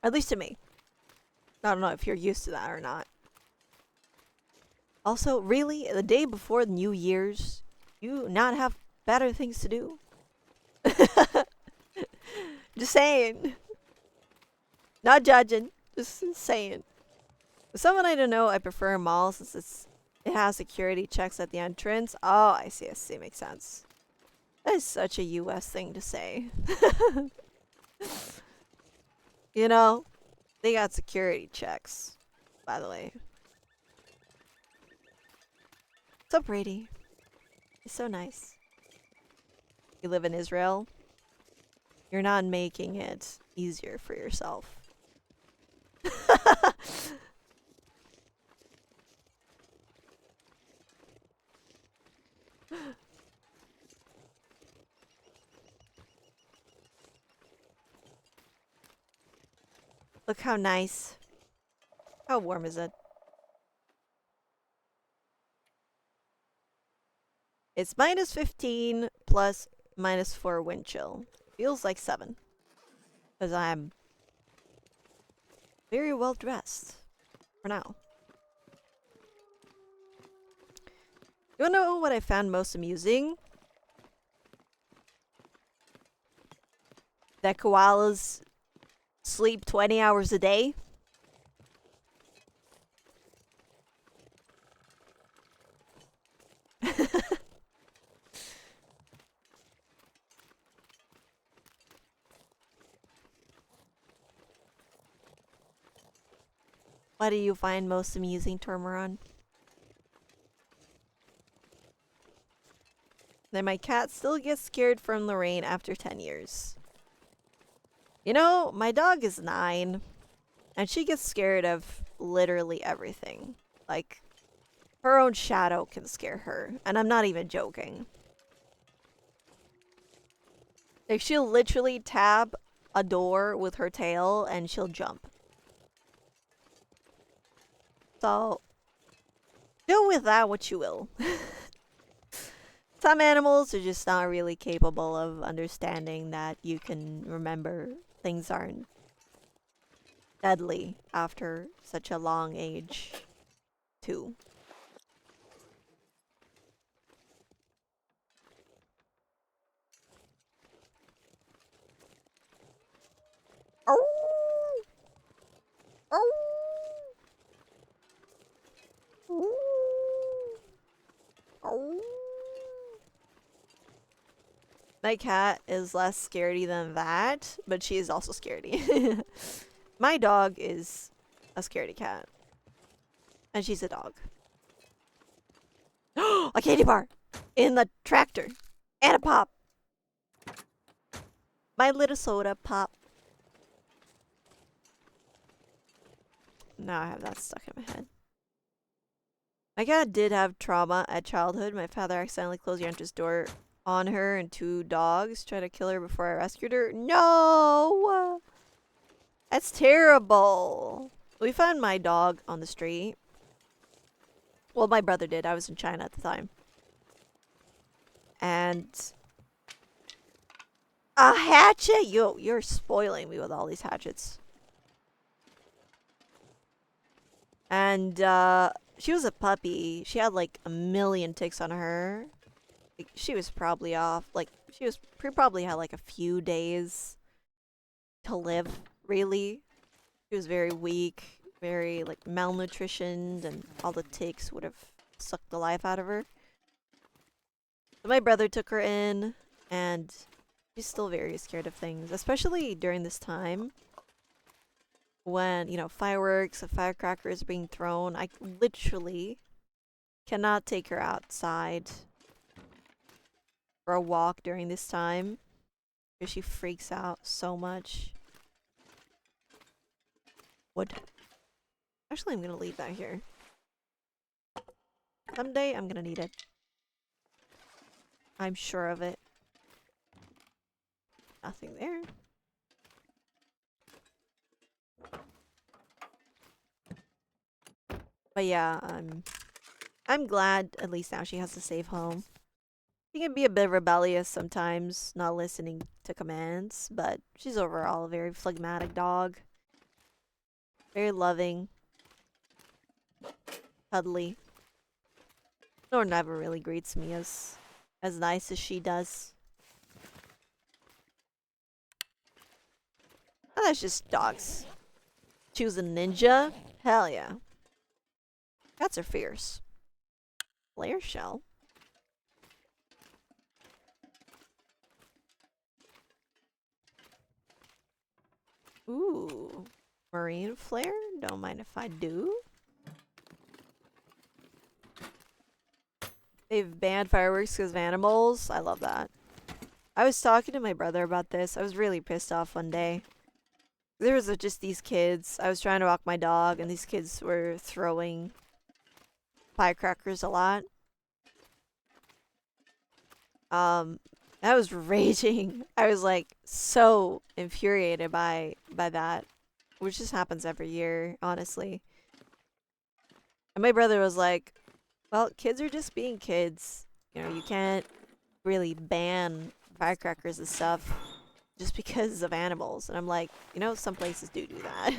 At least to me. I don't know if you're used to that or not. Also, really, the day before New Year's, you not have better things to do? Just saying. Not judging. Just saying. For someone I don't know, I prefer a mall since it has security checks at the entrance. Oh, I see, I see. Makes sense. That is such a US thing to say. You know, they got security checks, by the way. So pretty. It's so nice. You live in Israel. You're not making it easier for yourself. Look how nice. How warm is it? It's -15 plus -4 wind chill. Feels like 7. Because I'm very well dressed. For now. You wanna know what I found most amusing? That koalas sleep 20 hours a day. What do you find most amusing, Tormaron? That my cat still gets scared from the rain after 10 years. You know, my dog is 9, and she gets scared of literally everything. Like, her own shadow can scare her, and I'm not even joking. Like, she'll literally tap a door with her tail, and she'll jump. So, do with that what you will. Some animals are just not really capable of understanding that you can remember things aren't deadly after such a long age, too. Oh! Oh! Oh! My cat is less scaredy than that, but she is also scaredy. My dog is a scaredy cat. And she's a dog. A candy bar! In the tractor! And a pop! My little soda pop. Now I have that stuck in my head. My cat did have trauma at childhood. My father accidentally closed the entrance door on her, and 2 dogs tried to kill her before I rescued her. No! That's terrible. We found my dog on the street. Well, my brother did. I was in China at the time. And a hatchet? You're spoiling me with all these hatchets. And she was a puppy. She had like a million ticks on her. Like, she was probably off. Like, probably had like a few days to live, really. She was very weak, very like malnutritioned, and all the ticks would have sucked the life out of her. So my brother took her in, and she's still very scared of things, especially during this time when, you know, fireworks and firecrackers are being thrown. I literally cannot take her outside for a walk during this time because she freaks out so much. Wood. Actually, I'm gonna leave that here. Someday I'm gonna need it. I'm sure of it. Nothing there. But yeah, I'm glad at least now she has a safe home. She can be a bit rebellious sometimes, not listening to commands, but she's overall a very phlegmatic dog. Very loving. Cuddly. Nor never really greets me as nice as she does. Oh, that's just dogs. Choose a ninja? Hell yeah. Cats are fierce. Flare shell? Ooh. Marine flare? Don't mind if I do. They've banned fireworks because of animals. I love that. I was talking to my brother about this. I was really pissed off one day. There was just these kids. I was trying to walk my dog, and these kids were throwing firecrackers a lot. I was raging. I was like so infuriated by that, which just happens every year, honestly. And my brother was like, "Well, kids are just being kids. You know, you can't really ban firecrackers and stuff just because of animals." And I'm like, you know, some places do that.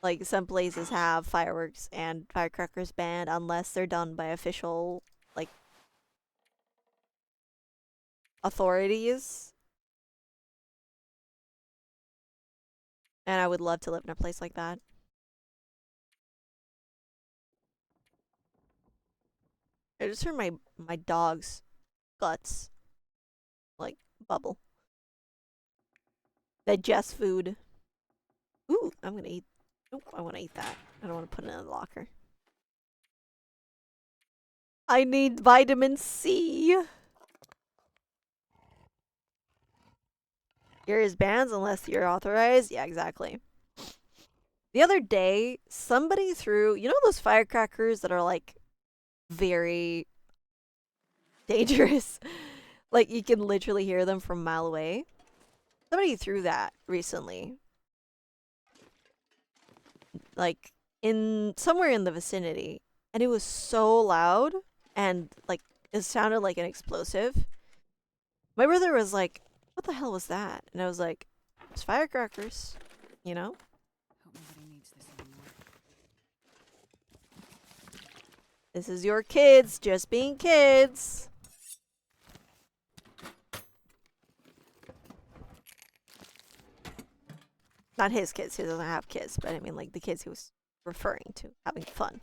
Like, some places have fireworks and firecrackers banned unless they're done by official, like, authorities. And I would love to live in a place like that. I just heard my dog's guts, like, bubble. Digest food. Ooh, I'm gonna eat. Nope, I want to eat that. I don't want to put it in the locker. I need vitamin C. Here is bans unless you're authorized. Yeah, exactly. The other day, somebody threw, you know those firecrackers that are like very dangerous? Like you can literally hear them from a mile away. Somebody threw that recently. Like in somewhere in the vicinity. And it was so loud and like it sounded like an explosive. My brother was like, "What the hell was that?" And I was like, "It's firecrackers, you know?" Hope nobody needs this anymore. This is your kids just being kids. Not his kids, he doesn't have kids, but I mean like the kids he was referring to having fun.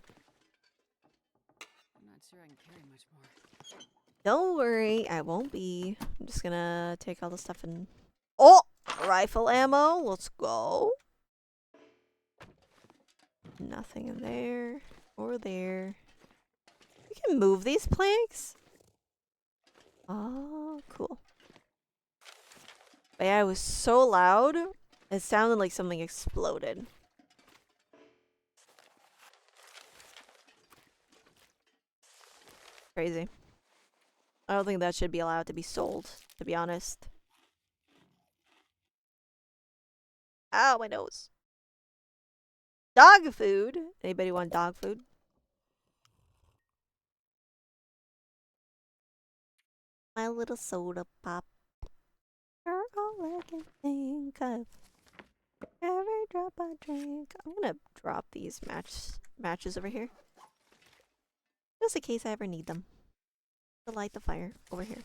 I'm not sure I can carry much more. Don't worry, I won't be. I'm just gonna take all the stuff and... Oh! Rifle ammo, let's go. Nothing in there or there. You can move these planks? Oh, cool. But yeah, it was so loud, it sounded like something exploded. Crazy. I don't think that should be allowed to be sold, to be honest. Ow, my nose. Dog food? Anybody want dog food? My little soda pop. You're all I can think of. Every drop I drink. I'm gonna drop these matches over here. Just in case I ever need them. To light the fire over here.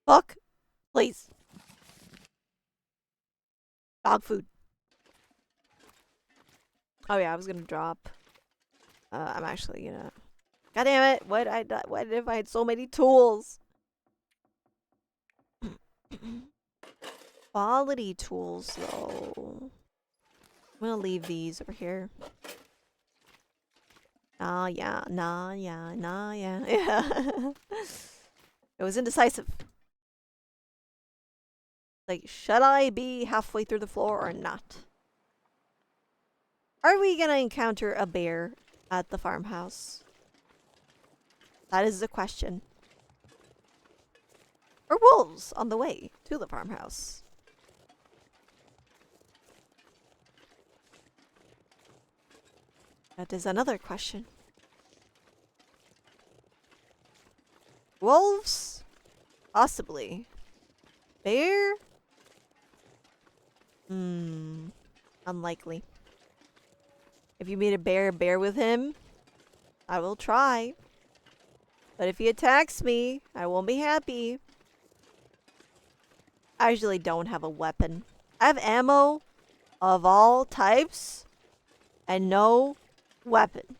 Fuck! Please. Dog food. Oh yeah, I was gonna drop. I'm actually gonna... God damn it! What if I had so many tools? Quality tools, though. I'm gonna leave these over here. Nah, yeah. Yeah. It was indecisive. Like, should I be halfway through the floor or not? Are we gonna encounter a bear at the farmhouse? That is the question. Or wolves on the way to the farmhouse? That is another question. Wolves? Possibly. Bear? Unlikely. If you meet a bear with him, I will try. But if he attacks me, I won't be happy. I usually don't have a weapon. I have ammo of all types and no weapon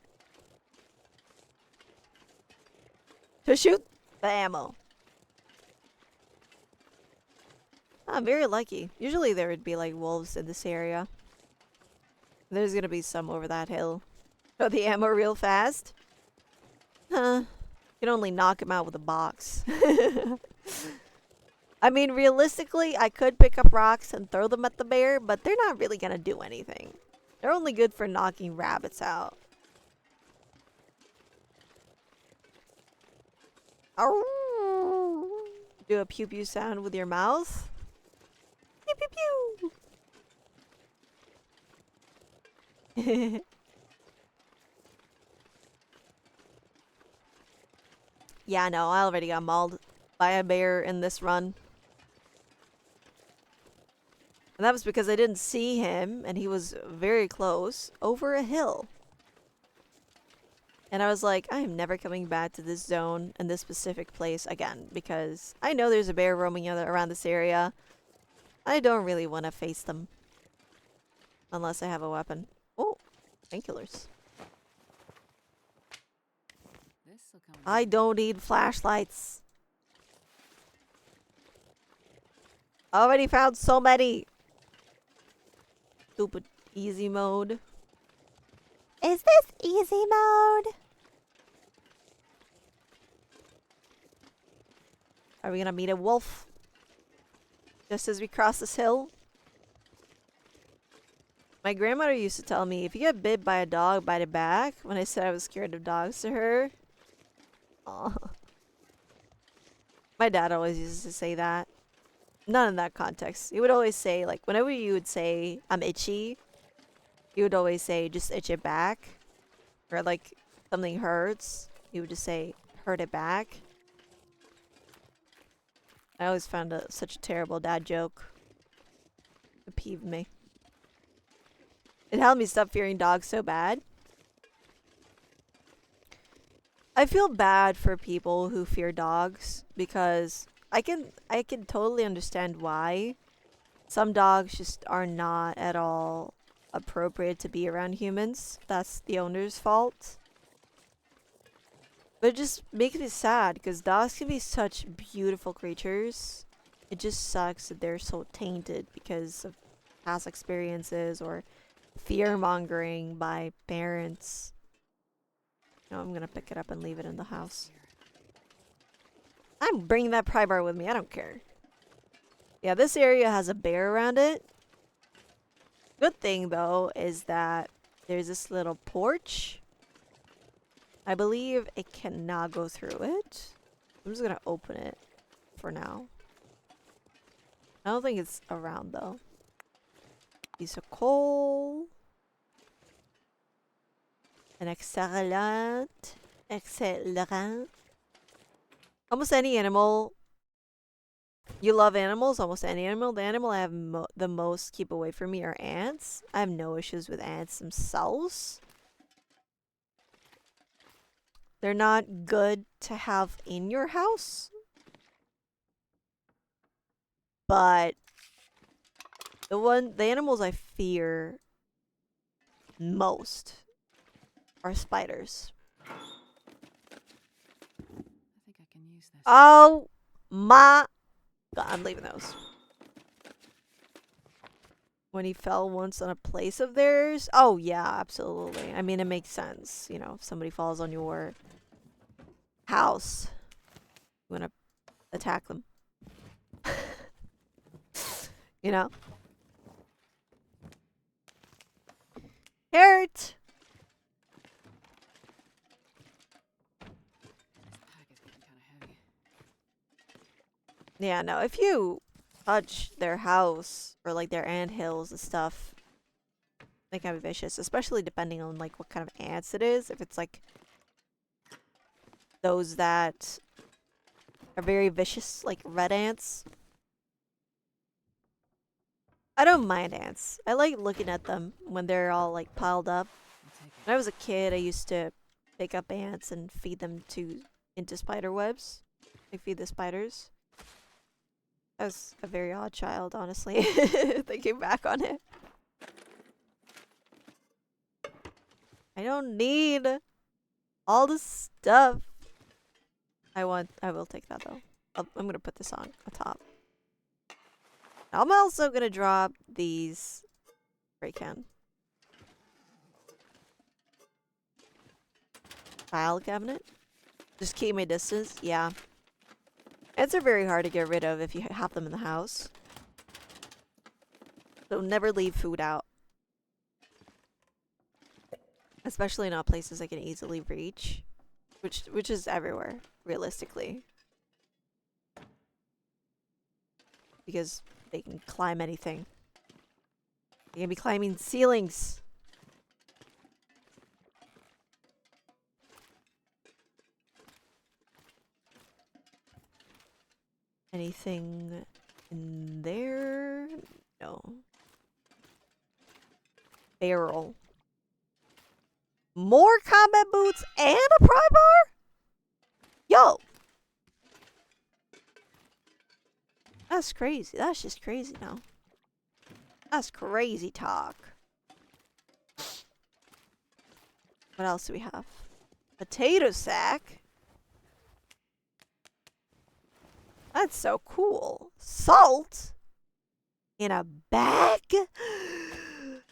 to shoot the ammo. I'm very lucky. Usually there would be like wolves in this area. There's gonna be some over that hill. Throw the ammo real fast. Huh. You can only knock him out with a box. I mean, realistically, I could pick up rocks and throw them at the bear, but they're not really gonna do anything. They're only good for knocking rabbits out. Ow. Do a pew pew sound with your mouth. Pew pew pew. Yeah, no, I already got mauled by a bear in this run. And that was because I didn't see him, and he was very close, over a hill. And I was like, I am never coming back to this zone and this specific place again, because I know there's a bear roaming around this area. I don't really want to face them. Unless I have a weapon. Oh, painkillers. This'll come in I don't need flashlights. I already found so many. Stupid easy mode. Is this easy mode? Are we gonna meet a wolf? Just as we cross this hill? My grandmother used to tell me, if you get bit by a dog, bite it back. When I said I was scared of dogs to her. Aw. My dad always used to say that. Not in that context. He would always say, like, whenever you would say, I'm itchy, he would always say, just itch it back. Or, like, something hurts, he would just say, hurt it back. I always found it such a terrible dad joke. It peeved me. It helped me stop fearing dogs so bad. I feel bad for people who fear dogs because I can totally understand why. Some dogs just are not at all appropriate to be around humans. That's the owner's fault. But it just makes me sad because dogs can be such beautiful creatures. It just sucks that they're so tainted because of past experiences or fear mongering by parents. No, I'm gonna pick it up and leave it in the house. I'm bringing that pry bar with me. I don't care. Yeah, this area has a bear around it. Good thing, though, is that there's this little porch. I believe it cannot go through it. I'm just gonna open it for now. I don't think it's around, though. Piece of coal. An excellent. Excellent. Almost any animal. You love animals? Almost any animal. The animal I have the most keep away from me are ants. I have no issues with ants themselves. They're not good to have in your house. But the animals I fear most are spiders. I think I can use this. Oh my God, I'm leaving those. When he fell once on a place of theirs? Oh yeah, absolutely. I mean, it makes sense. You know, if somebody falls on your house, you want to attack them. You know? Hurt! This pack is getting kind of heavy. Yeah, no, if you touch their house or like their ant hills and stuff, they can be vicious, especially depending on like what kind of ants it is. If it's like those that are very vicious, like red ants. I don't mind ants. I like looking at them when they're all like piled up. I'll take it. When I was a kid, I used to pick up ants and feed them into spider webs. I feed the spiders. I was a very odd child, honestly. Thinking back on it. I don't need all the stuff. I will take that though. I'm gonna put this on top. I'm also gonna drop these spray can. File cabinet. Just keep my distance. Yeah. Ants are very hard to get rid of if you have them in the house. So never leave food out. Especially not places I can easily reach. Which is everywhere, realistically. Because they can climb anything. They can be climbing ceilings. Anything in there? No. Barrel. More combat boots and a pry bar? Yo! That's crazy. That's just crazy now. That's crazy talk. What else do we have? Potato sack? That's so cool. Salt? In a bag?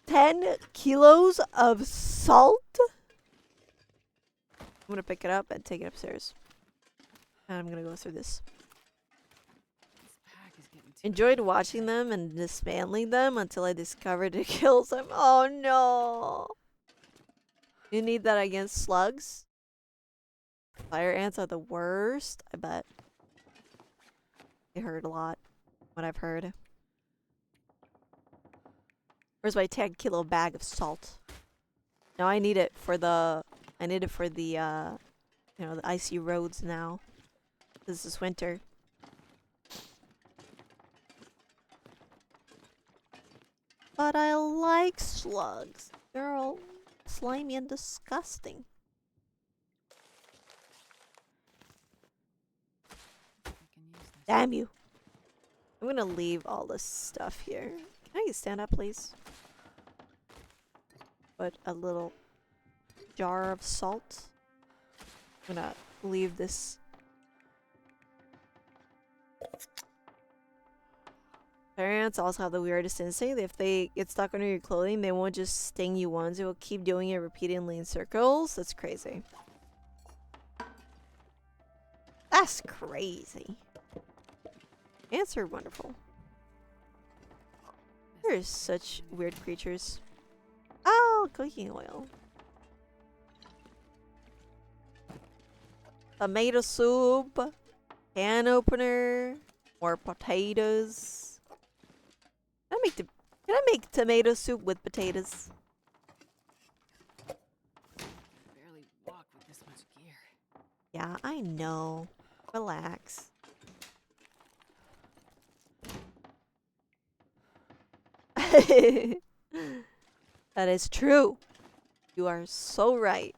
10 kilos of salt? I'm gonna pick it up and take it upstairs. And I'm gonna go through this. This pack is getting too Enjoyed heavy. watching them and dismantling them until I discovered it kills them. Oh no! You need that against slugs? Fire ants are the worst, I bet. They hurt a lot, what I've heard. Where's my 10-kilo bag of salt? Now I need it for the you know, the icy roads now. This is winter. But I like slugs. They're all slimy and disgusting. I can use this. Damn you. I'm gonna leave all this stuff here. Can I stand up, please? Put a little jar of salt. I'm gonna leave this. Parents also have the weirdest instinct. If they get stuck under your clothing, they won't just sting you once. They will keep doing it repeatedly in circles. That's crazy. That's crazy. Ants are wonderful. They're such weird creatures. Oh, cooking oil. Tomato soup. Can opener. More potatoes. Can I make tomato soup with potatoes? Barely walk with this much gear. Yeah, I know. Relax. That is true. You are so right.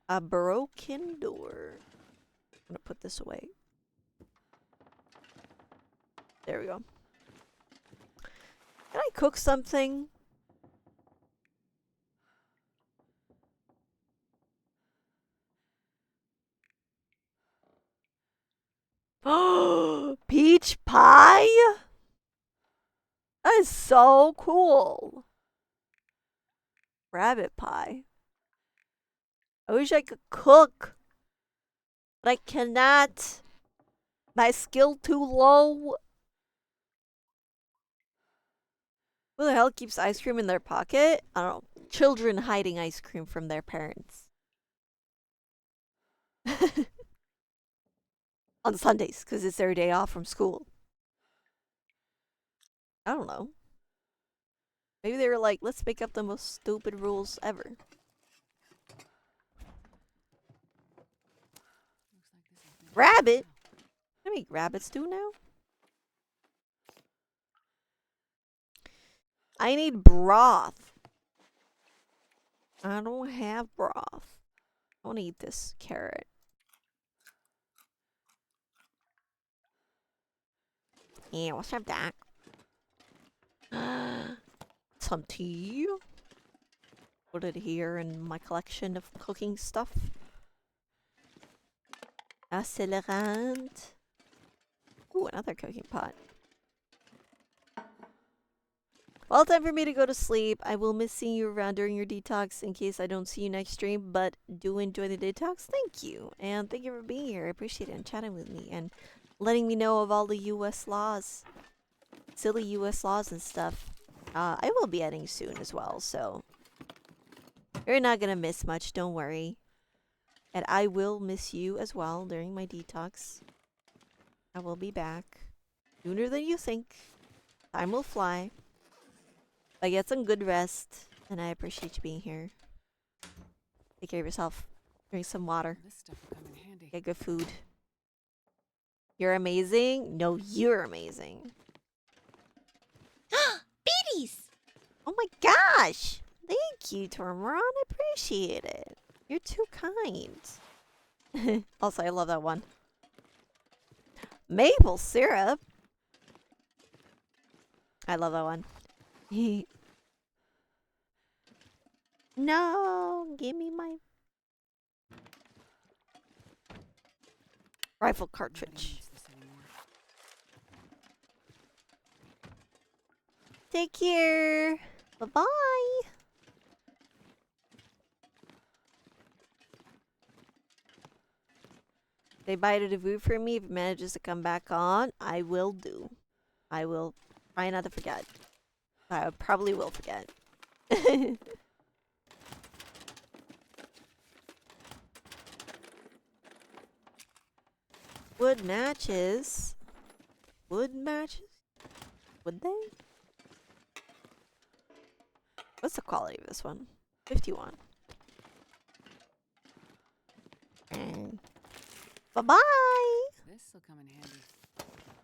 A broken door. I'm gonna put this away. There we go. Can I cook something? Oh, peach pie? That is so cool. Rabbit pie. I wish I could cook, but I cannot. My skill too low. Who the hell keeps ice cream in their pocket? I don't know. Children hiding ice cream from their parents. On Sundays, because it's their day off from school. I don't know. Maybe they were like, let's make up the most stupid rules ever. Rabbit? Can I make rabbit stew now? I need broth. I don't have broth. I want to eat this carrot. Yeah, what's up, Doc? Some tea. Put it here in my collection of cooking stuff. Accelerant. Ooh, another cooking pot. Well, time for me to go to sleep. I will miss seeing you around during your detox in case I don't see you next stream, but do enjoy the detox. Thank you. And thank you for being here. I appreciate it and chatting with me and letting me know of all the US laws. Silly US laws and stuff. I will be editing soon as well, so you're not gonna miss much, don't worry. And I will miss you as well during my detox. I will be back sooner than you think. Time will fly. But get some good rest, and I appreciate you being here. Take care of yourself. Drink some water. This stuff will come in handy. Get good food. You're amazing? No, you're amazing. Beaties! Oh my gosh! Thank you, Tormaron. I appreciate it. You're too kind. Also, I love that one. Maple syrup. I love that one. No, give me my rifle I'm not gonna cartridge. use this anymore. Take care. Bye-bye. They bite a food for me. If it manages to come back on, I will do. I will try not to forget. I probably will forget. Wood matches. Wood matches? Would they? What's the quality of this one? 51. And bye-bye! This will come in handy.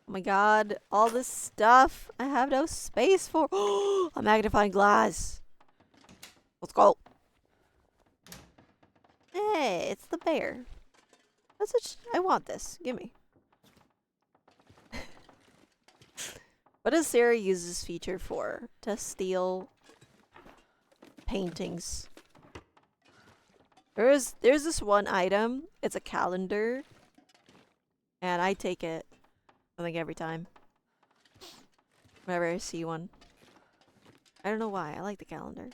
Oh my god, all this stuff I have no space for. A magnifying glass. Let's go. Hey, it's the bear. That's what I want this. Gimme. What does Sarah use this feature for? To steal paintings. There's this one item. It's a calendar. And I take it. I think every time. Whenever I see one. I don't know why. I like the calendar.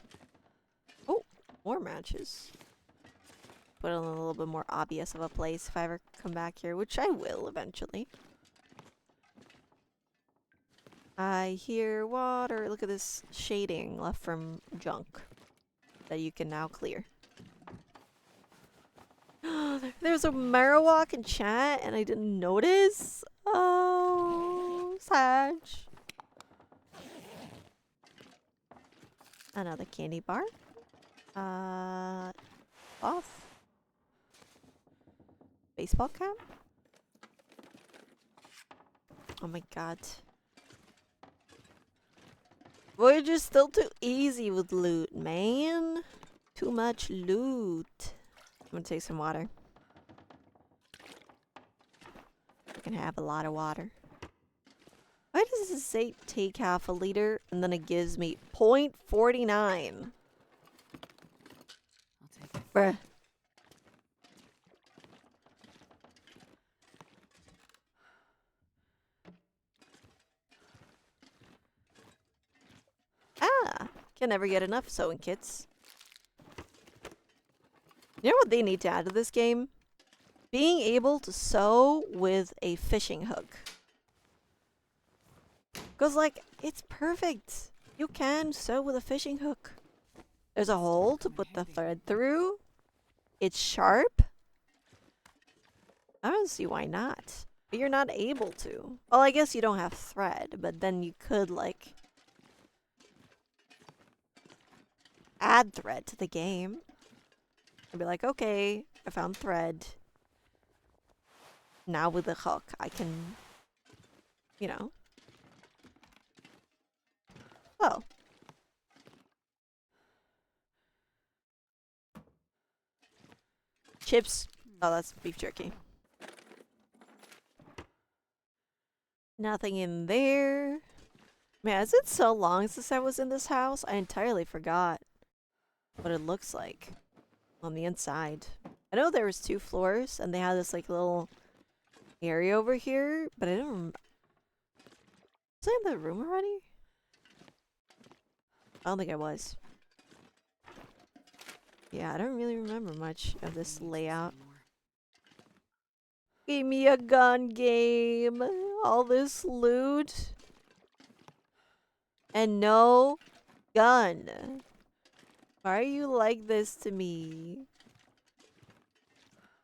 Oh, more matches. Put it in a little bit more obvious of a place if I ever come back here, which I will eventually. I hear water. Look at this shading left from junk that you can now clear. There's a Marowak in chat and I didn't notice. Oh, Sag. Another candy bar. Off. Baseball cap. Oh my god. Voyager's still too easy with loot, man. Too much loot. I'm gonna take some water. I can have a lot of water. Why does this say take half a liter and then it gives me 0.49? I'll take it. Bruh. Ah, can never get enough sewing kits. You know what they need to add to this game? Being able to sew with a fishing hook. Because, like, it's perfect. You can sew with a fishing hook. There's a hole to put the thread through. It's sharp. I don't see why not. But you're not able to. Well, I guess you don't have thread, but then you could, like, add thread to the game. I'd be like, okay, I found thread. Now with the hook, I can, you know. Oh. Chips. Oh, that's beef jerky. Nothing in there. Man, is it so long since I was in this house? I entirely forgot what it looks like on the inside. I know there was 2 floors and they had this like little area over here, but I don't remember. Was I in the room already? I don't think I was. Yeah, I don't really remember much of this layout. Give me a gun game. All this loot. And no gun. Why are you like this to me?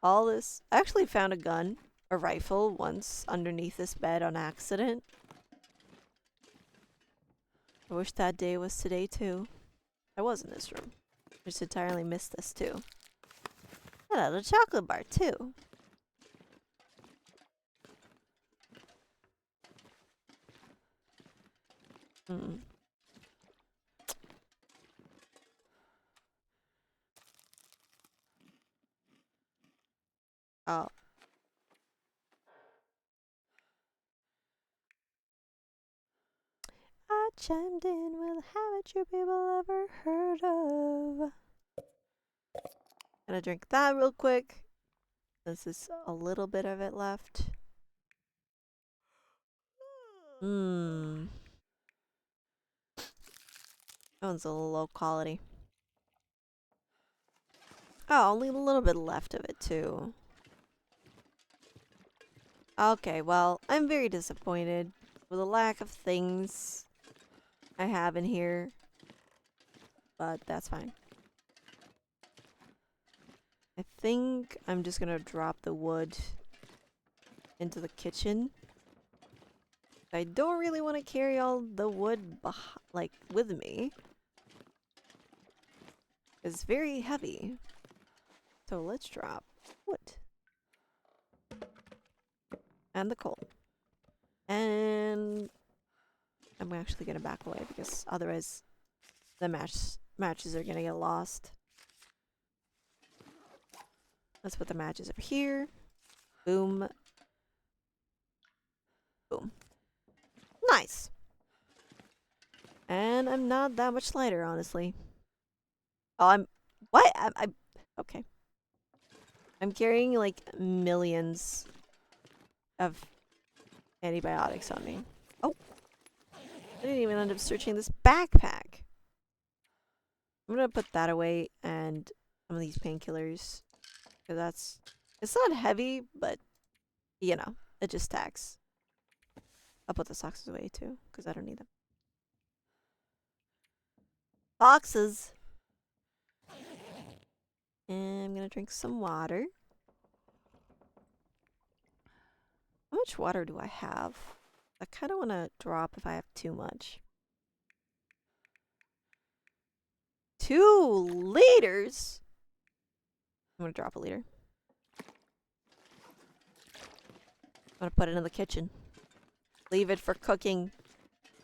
All this. I actually found a gun, a rifle, once underneath this bed on accident. I wish that day was today too. I was in this room. I just entirely missed this too. I had a chocolate bar too. Hmm. Oh. I chimed in with haven't you people ever heard of? Gonna drink that real quick. This is a little bit of it left. Mmm. That one's a little low quality. Oh, only a little bit left of it too. Okay, well, I'm very disappointed with the lack of things I have in here. But that's fine. I think I'm just gonna drop the wood into the kitchen. I don't really want to carry all the wood like with me. It's very heavy. So let's drop wood. And the coal. And I'm actually gonna back away because otherwise the matches are gonna get lost. Let's put the matches over here. Boom. Boom. Nice. And I'm not that much lighter, honestly. Oh, I'm... What? I'm... Okay. I'm carrying, like, millions of antibiotics on me. Oh. I didn't even end up searching this backpack. I'm gonna put that away and some of these painkillers. Because that's... It's not heavy, but, you know, it just stacks. I'll put the socks away, too, because I don't need them. Boxes! And I'm gonna drink some water. How much water do I have? I kind of want to drop if I have too much. 2 liters? I'm gonna drop a liter. I'm gonna put it in the kitchen. Leave it for cooking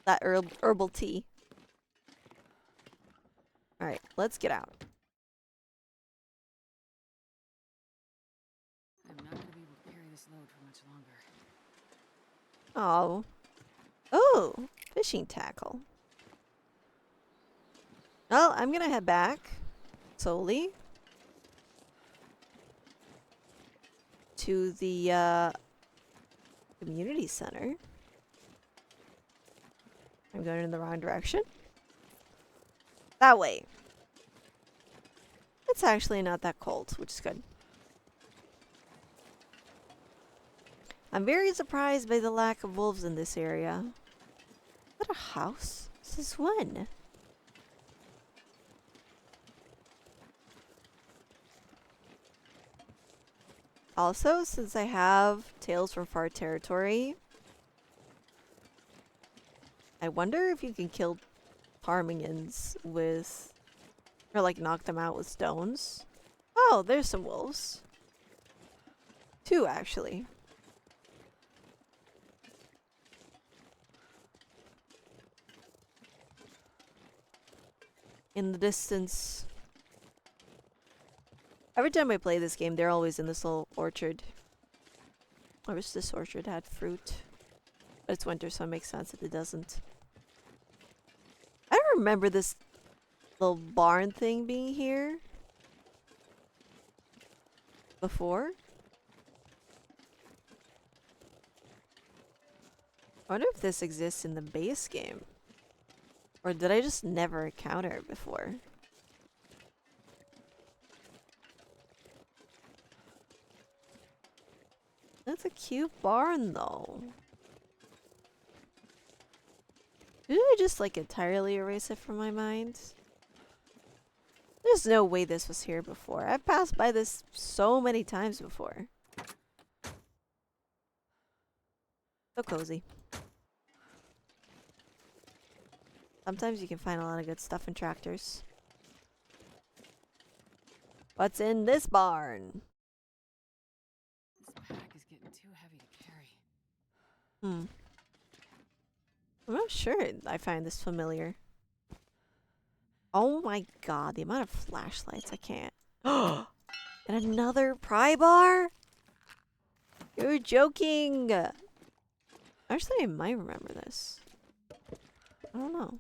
that herbal tea. Alright, let's get out. I'm not gonna be able to carry this load for much longer. Oh. Oh, fishing tackle. Well, I'm gonna head back slowly to the community center. I'm going in the wrong direction. That way. It's actually not that cold, which is good. I'm very surprised by the lack of wolves in this area. Is that a house? Since when? Also, since I have Tales from Far Territory, I wonder if you can kill Parmigans with... or like knock them out with stones. Oh, there's some wolves. 2 actually. in the distance. Every time I play this game, they're always in this little orchard. I wish this orchard had fruit. But it's winter, so it makes sense that it doesn't. I don't remember this little barn thing being here before. I wonder if this exists in the base game. Or did I just never encounter it before? That's a cute barn, though. Did I just, like, entirely erase it from my mind? There's no way this was here before. I've passed by this so many times before. So cozy. Sometimes you can find a lot of good stuff in tractors. What's in this barn? This pack is getting too heavy to carry. I'm not sure I find this familiar. Oh my god, the amount of flashlights I can't. And another pry bar? You're joking! Actually, I might remember this. I don't know.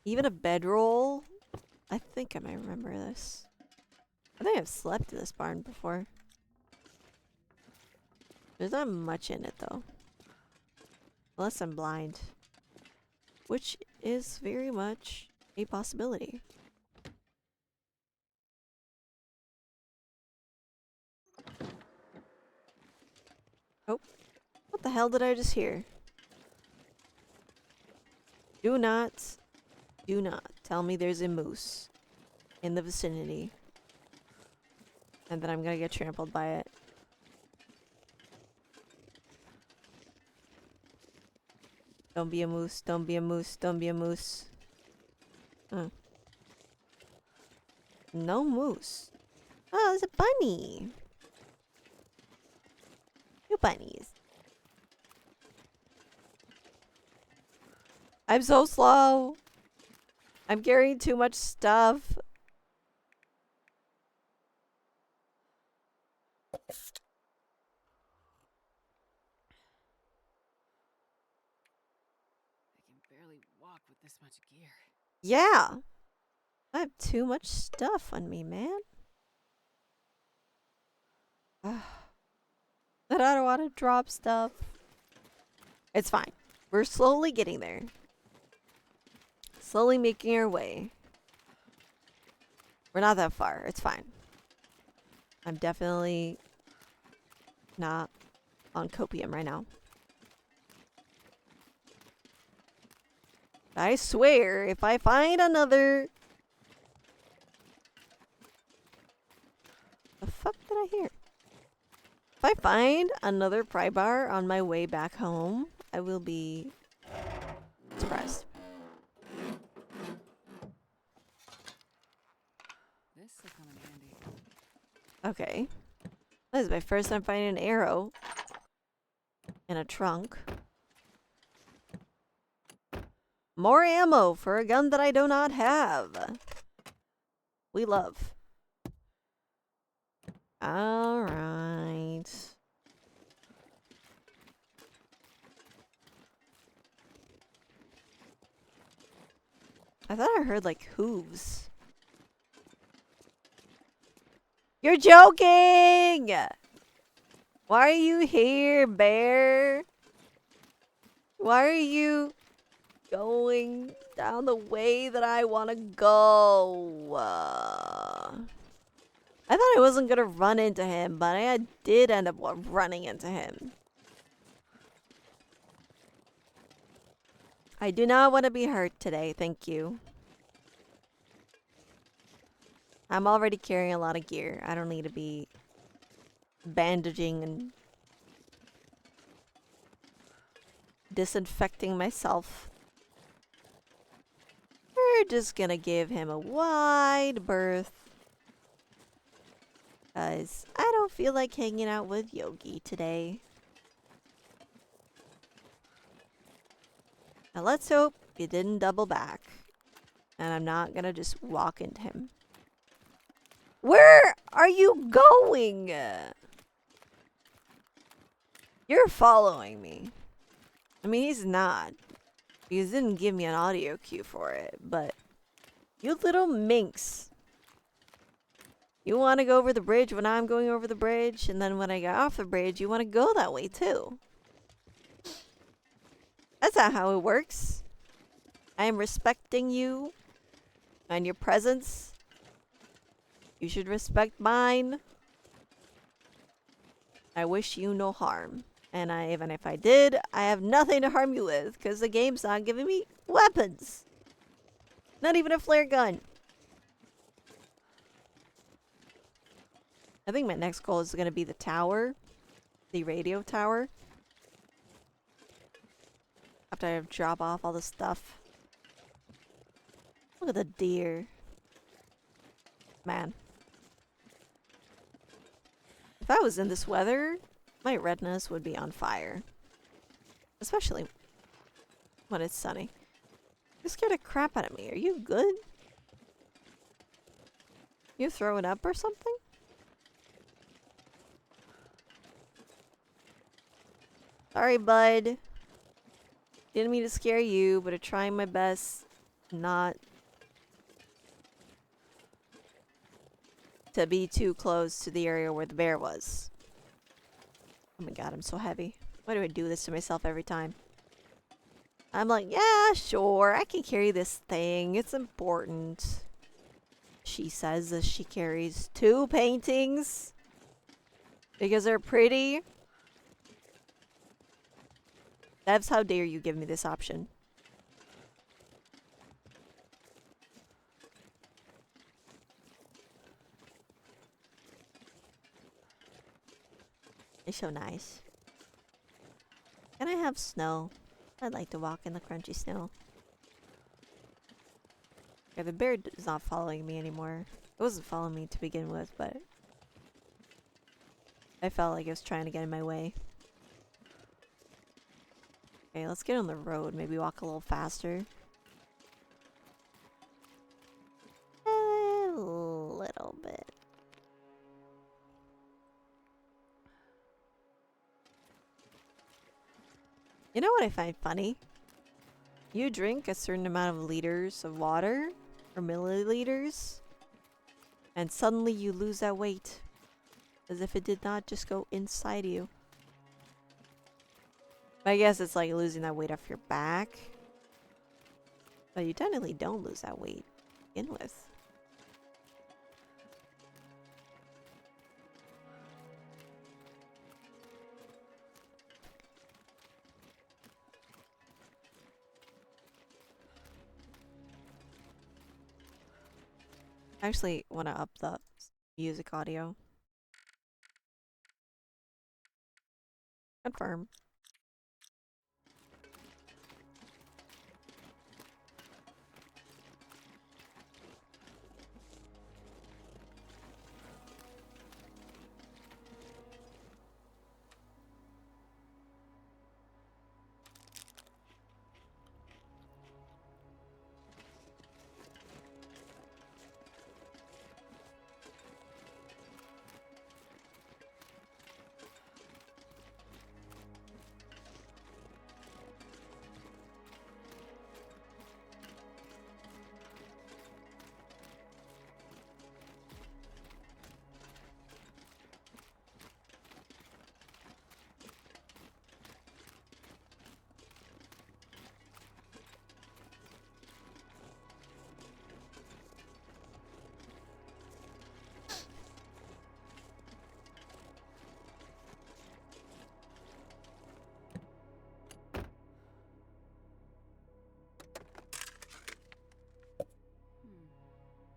Even a bedroll? I think I might remember this. I think I've slept in this barn before. There's not much in it though. Unless I'm blind. Which is very much a possibility. Oh. What the hell did I just hear? Do not tell me there's a moose in the vicinity. And that I'm gonna get trampled by it. Don't be a moose, don't be a moose, don't be a moose. No moose. Oh, there's a bunny. Two bunnies. I'm so slow. I'm carrying too much stuff. I can barely walk with this much gear. Yeah. I have too much stuff on me, man. But I don't want to drop stuff. It's fine. We're slowly getting there. Slowly making our way. We're not that far. It's fine. I'm definitely not on copium right now. I swear, if I find another... The fuck did I hear? If I find another pry bar on my way back home, I will be surprised. This will come in handy. Okay. This is my first time finding an arrow in a trunk. More ammo for a gun that I do not have. We love. Alright. I thought I heard like hooves. You're joking! Why are you here, bear? Why are you going down the way that I want to go? I thought I wasn't gonna run into him, but I did end up running into him. I do not want to be hurt today, thank you. I'm already carrying a lot of gear. I don't need to be bandaging and disinfecting myself. We're just gonna give him a wide berth. Because I don't feel like hanging out with Yogi today. Now let's hope you didn't double back. And I'm not gonna just walk into him. Where are you going? You're following me. I mean, he's not. He didn't give me an audio cue for it, but you little minx. You want to go over the bridge when I'm going over the bridge, and then when I get off the bridge, you want to go that way too. That's not how it works. I am respecting you and your presence. You should respect mine. I wish you no harm. And even if I did, I have nothing to harm you with, because the game's not giving me weapons. Not even a flare gun. I think my next goal is going to be the tower. The radio tower. After I drop off all the stuff. Look at the deer. Man. If I was in this weather, my retinas would be on fire. Especially when it's sunny. You scared the crap out of me. Are you good? You throwing up or something? Sorry, bud. Didn't mean to scare you, but I'm trying my best not to be too close to the area where the bear was. Oh my god, I'm so heavy. Why do I do this to myself every time? I'm like, yeah, sure, I can carry this thing. It's important. She says as she carries 2 paintings. Because they're pretty. Devs, how dare you give me this option? It's so nice. Can I have snow? I'd like to walk in the crunchy snow. Yeah, the bear is not following me anymore. It wasn't following me to begin with, but I felt like it was trying to get in my way. Okay, let's get on the road. Maybe walk a little faster. A little bit. You know what I find funny? You drink a certain amount of liters of water, or milliliters, and suddenly you lose that weight. As if it did not just go inside you. But I guess it's like losing that weight off your back. But you technically don't lose that weight to begin with. I actually want to up the music audio. Confirm.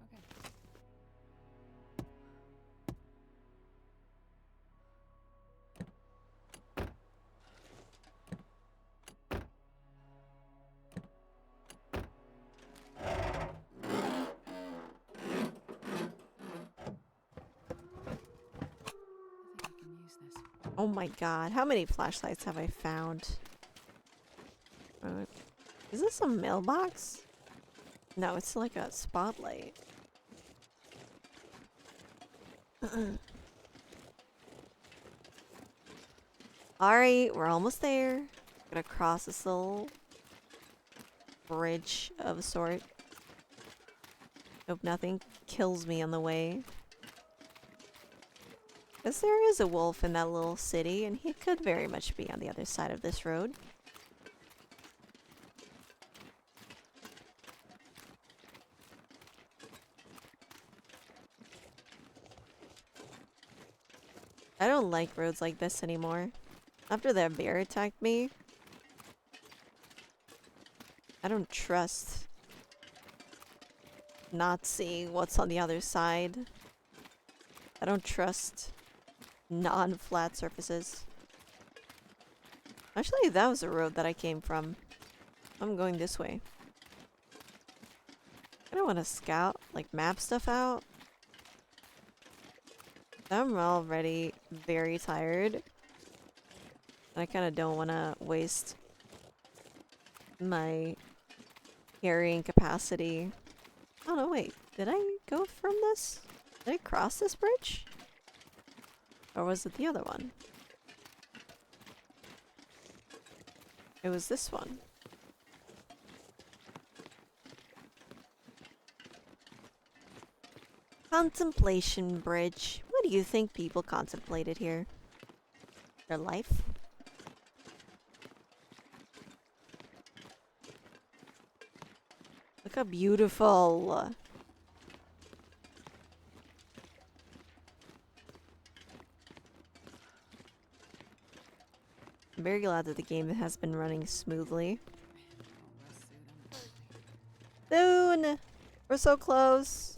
Okay. I think I can use this. Oh my god, how many flashlights have I found? Is this a mailbox? No, it's like a spotlight. Alright, we're almost there. Gonna cross this little bridge of a sort. Hope nothing kills me on the way. Because there is a wolf in that little city, and he could very much be on the other side of this road. I don't like roads like this anymore. After that bear attacked me, I don't trust not seeing what's on the other side. I don't trust non-flat surfaces. Actually, that was the road that I came from. I'm going this way. I don't want to scout, like map stuff out. I'm already very tired. I kind of don't want to waste my carrying capacity. Oh no, wait. Did I go from this? Did I cross this bridge? Or was it the other one? It was this one. Contemplation Bridge. What do you think people contemplated here? Their life? Look how beautiful. I'm very glad that the game has been running smoothly. Soon! We're so close.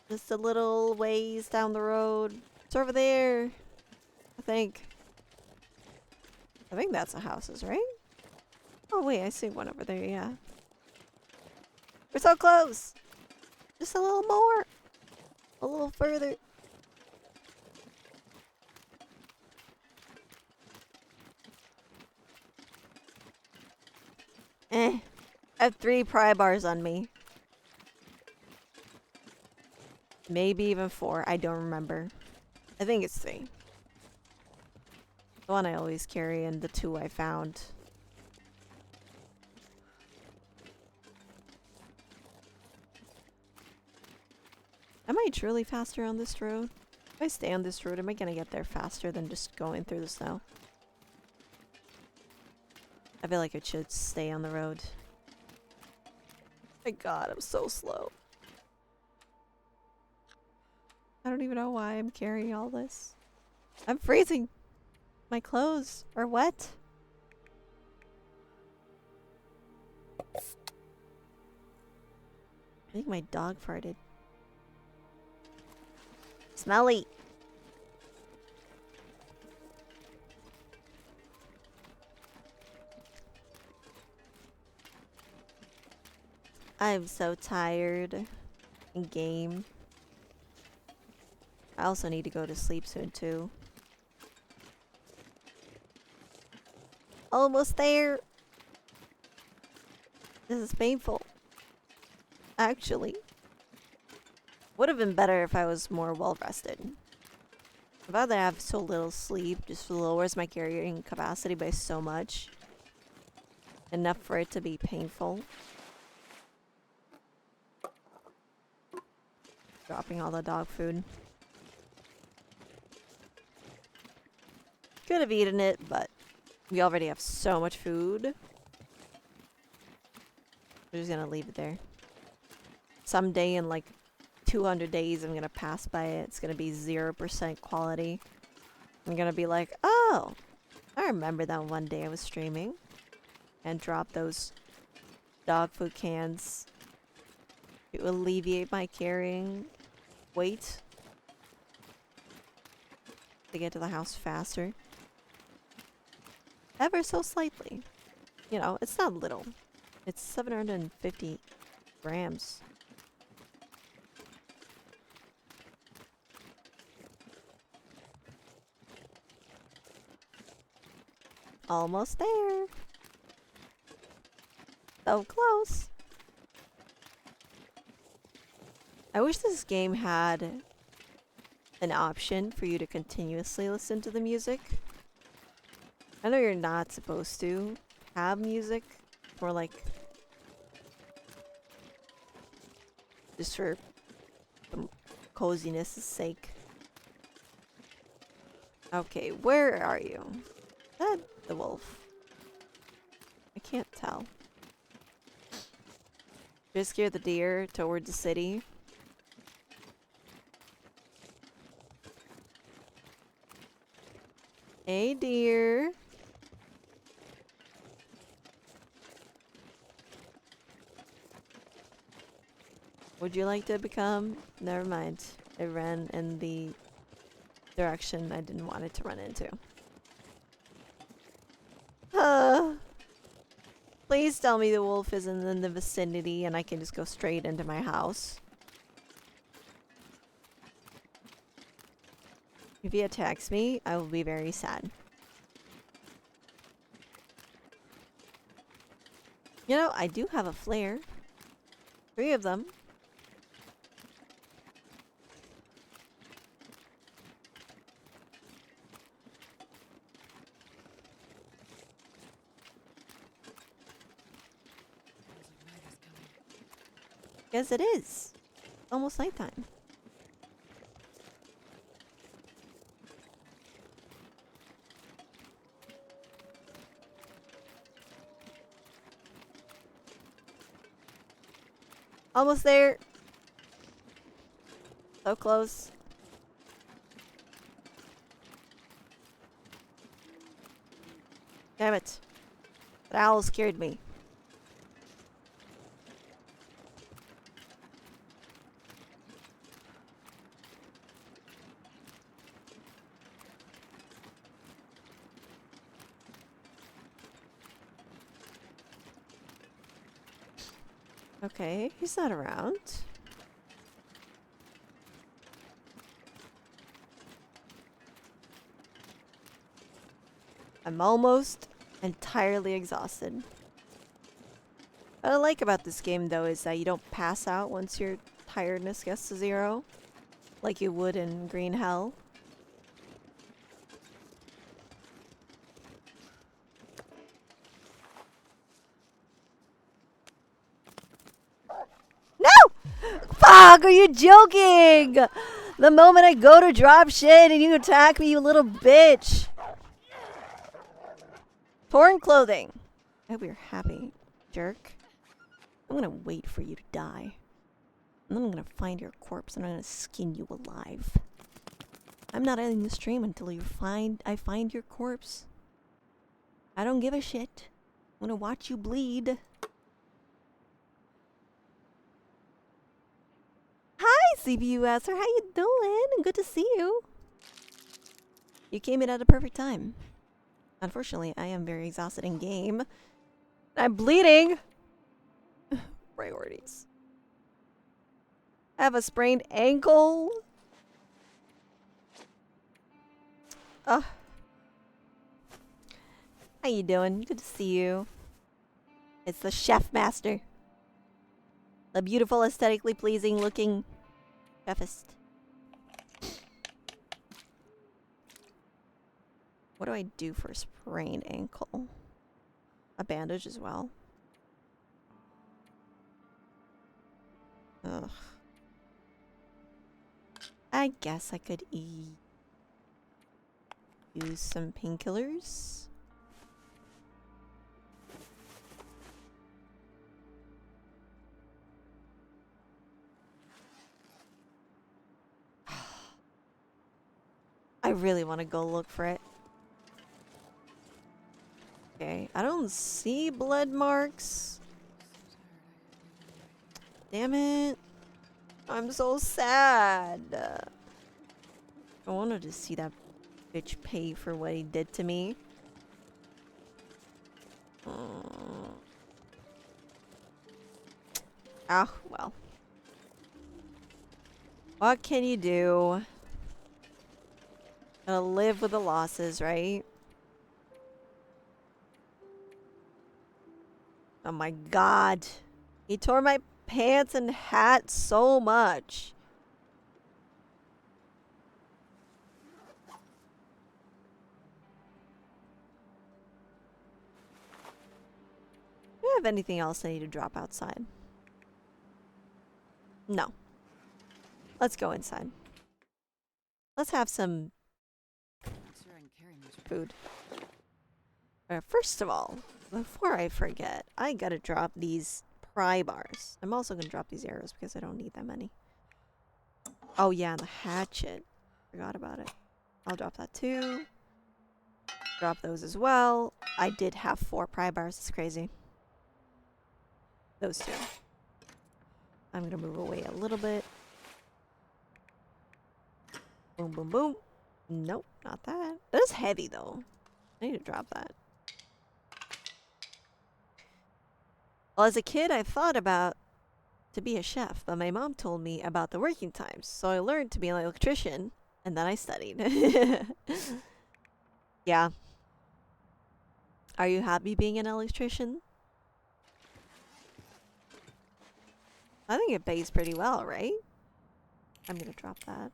Just a little ways down the road. It's over there. I think that's the houses, right? Oh wait, I see one over there, yeah. We're so close! Just a little more! A little further. I have 3 pry bars on me. Maybe even 4, I don't remember. I think it's 3. The one I always carry and the 2 I found. Am I truly faster on this road? If I stay on this road, am I gonna get there faster than just going through the snow? I feel like I should stay on the road. My god, I'm so slow. I don't even know why I'm carrying all this. I'm freezing. My clothes are wet. I think my dog farted. Smelly. I'm so tired. In game. I also need to go to sleep soon too. Almost there. This is painful. Actually. Would have been better if I was more well rested. The fact that I have so little sleep just lowers my carrying capacity by so much. Enough for it to be painful. Dropping all the dog food. Could have eaten it, but we already have so much food. We're just gonna leave it there. Someday in like 200 days, I'm gonna pass by it. It's gonna be 0% quality. I'm gonna be like, oh, I remember that one day I was streaming and dropped those dog food cans to alleviate my carrying weight to get to the house faster. Ever so slightly. You know, it's not little. It's 750 grams. Almost there. So close. I wish this game had an option for you to continuously listen to the music. I know you're not supposed to have music, more like just for some coziness' sake. Okay, where are you? Is that the wolf? I can't tell. Just scare the deer toward the city. Hey, deer. Would you like to become? Never mind. It ran in the direction I didn't want it to run into. Please tell me the wolf isn't in the vicinity and I can just go straight into my house. If he attacks me, I will be very sad. You know, I do have a flare. 3 of them. Yes, it is. Almost nighttime. Almost there. So close. Damn it. That owl scared me. Okay, he's not around. I'm almost entirely exhausted. What I like about this game, though, is that you don't pass out once your tiredness gets to 0, like you would in Green Hell. Fuck, are you joking? The moment I go to drop shit and you attack me, you little bitch. Torn clothing. I hope you're happy, jerk. I'm gonna wait for you to die. And then I'm gonna find your corpse and I'm gonna skin you alive. I'm not ending the stream until I find your corpse. I don't give a shit. I'm gonna watch you bleed. Hi, CBUSer. How you doing? Good to see you. You came in at a perfect time. Unfortunately, I am very exhausted in game. I'm bleeding. Priorities. I have a sprained ankle. How you doing? Good to see you. It's the chef master. The beautiful, aesthetically pleasing looking chefist. What do I do for a sprained ankle? A bandage as well. Ugh. I guess I could use some painkillers. I really want to go look for it. Okay, I don't see blood marks. Damn it. I'm so sad. I wanted to see that bitch pay for what he did to me. Ah, well. What can you do? Gotta live with the losses, right? Oh my god. He tore my pants and hat so much. Do I have anything else I need to drop outside? No. Let's go inside. Let's have some Not sure I can carry much. food. First of all, before I forget, I gotta drop these pry bars. I'm also gonna drop these arrows because I don't need that many. Oh yeah, the hatchet. Forgot about it. I'll drop that too. Drop those as well. I did have 4 pry bars. It's crazy. Those 2. I'm gonna move away a little bit. Boom, boom, boom. Nope, not that. That is heavy though. I need to drop that. Well, as a kid, I thought about to be a chef, but my mom told me about the working times, so I learned to be an electrician, and then I studied. Yeah. Are you happy being an electrician? I think it pays pretty well, right? I'm gonna drop that.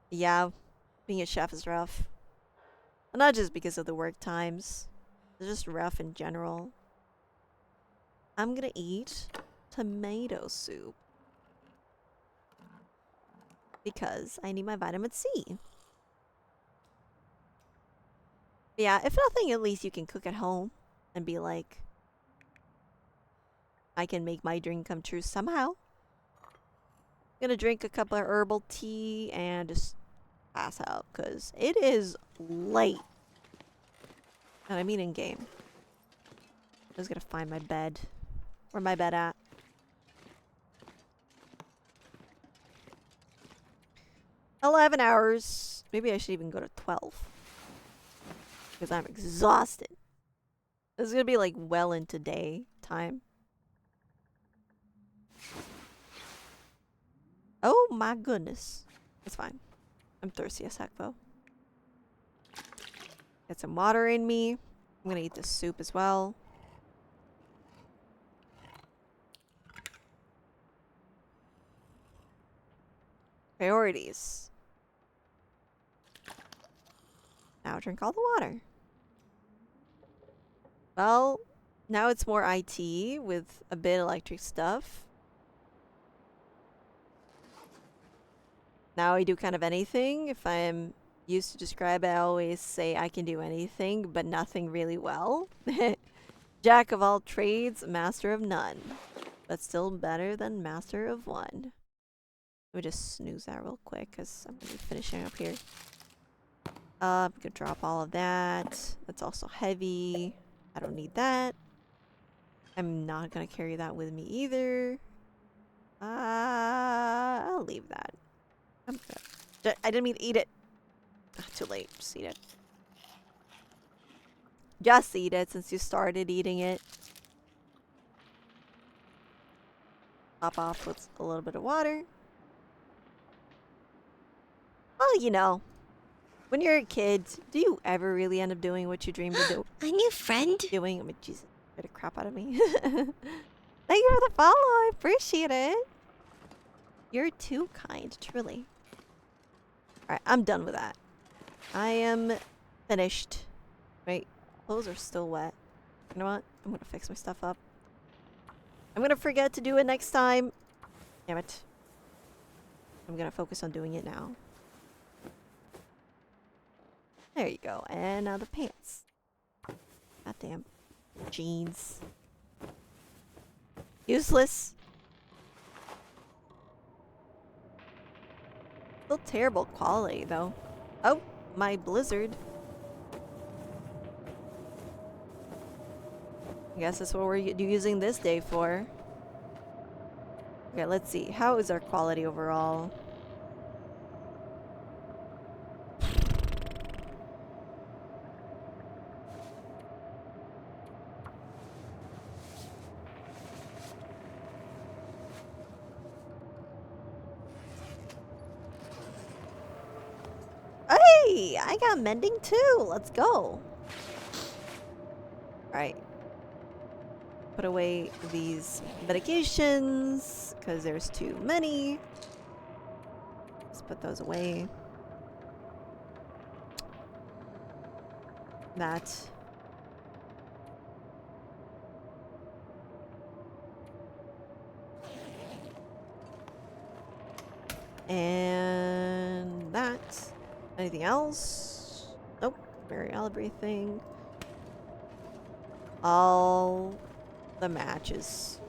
Yeah, being a chef is rough. And not just because of the work times. It's just rough in general. I'm gonna eat tomato soup. Because I need my vitamin C. But yeah, if nothing, at least you can cook at home and be like, I can make my dream come true somehow. Gonna drink a cup of herbal tea and just pass out because it is late. And I mean in game. I was gonna find my bed. Where my bed at? "11 hours. Maybe I should even go to 12. Because I'm exhausted. This is gonna be like well into day time. Oh my goodness. It's fine. I'm thirsty as heck though. Get some water in me. I'm gonna eat this soup as well. Priorities. Now drink all the water. Well, now it's more IT with a bit electric stuff. Now I do kind of anything. If I'm used to describe it, I always say I can do anything, but nothing really well. Jack of all trades, master of none. But still better than master of one. Let me just snooze that real quick, because I'm going to be finishing up here. I'm going to drop all of that. That's also heavy. I don't need that. I'm not going to carry that with me either. I'll leave that. I didn't mean to eat it. Too late. Just eat it. Just eat it since you started eating it. Top off with a little bit of water. Well, you know, when you're a kid, do you ever really end up doing what you dreamed of A new friend? doing? I mean, Jesus, get the crap out of me. Thank you for the follow. I appreciate it. You're too kind, truly. Alright, I'm done with that. I am finished. Wait, clothes are still wet. You know what? I'm gonna fix my stuff up. I'm gonna forget to do it next time. Damn it. I'm gonna focus on doing it now. There you go. And now the pants. Goddamn. Jeans. Useless. Still terrible quality, though. Oh, my blizzard. I guess that's what we're using this day for. Okay, let's see. How is our quality overall? Hey, I got mending too. Let's go. Alright. Put away these medications, because there's too many. Let's put those away. That. And that. Anything else? Nope. Mary Alibree thing. All the matches.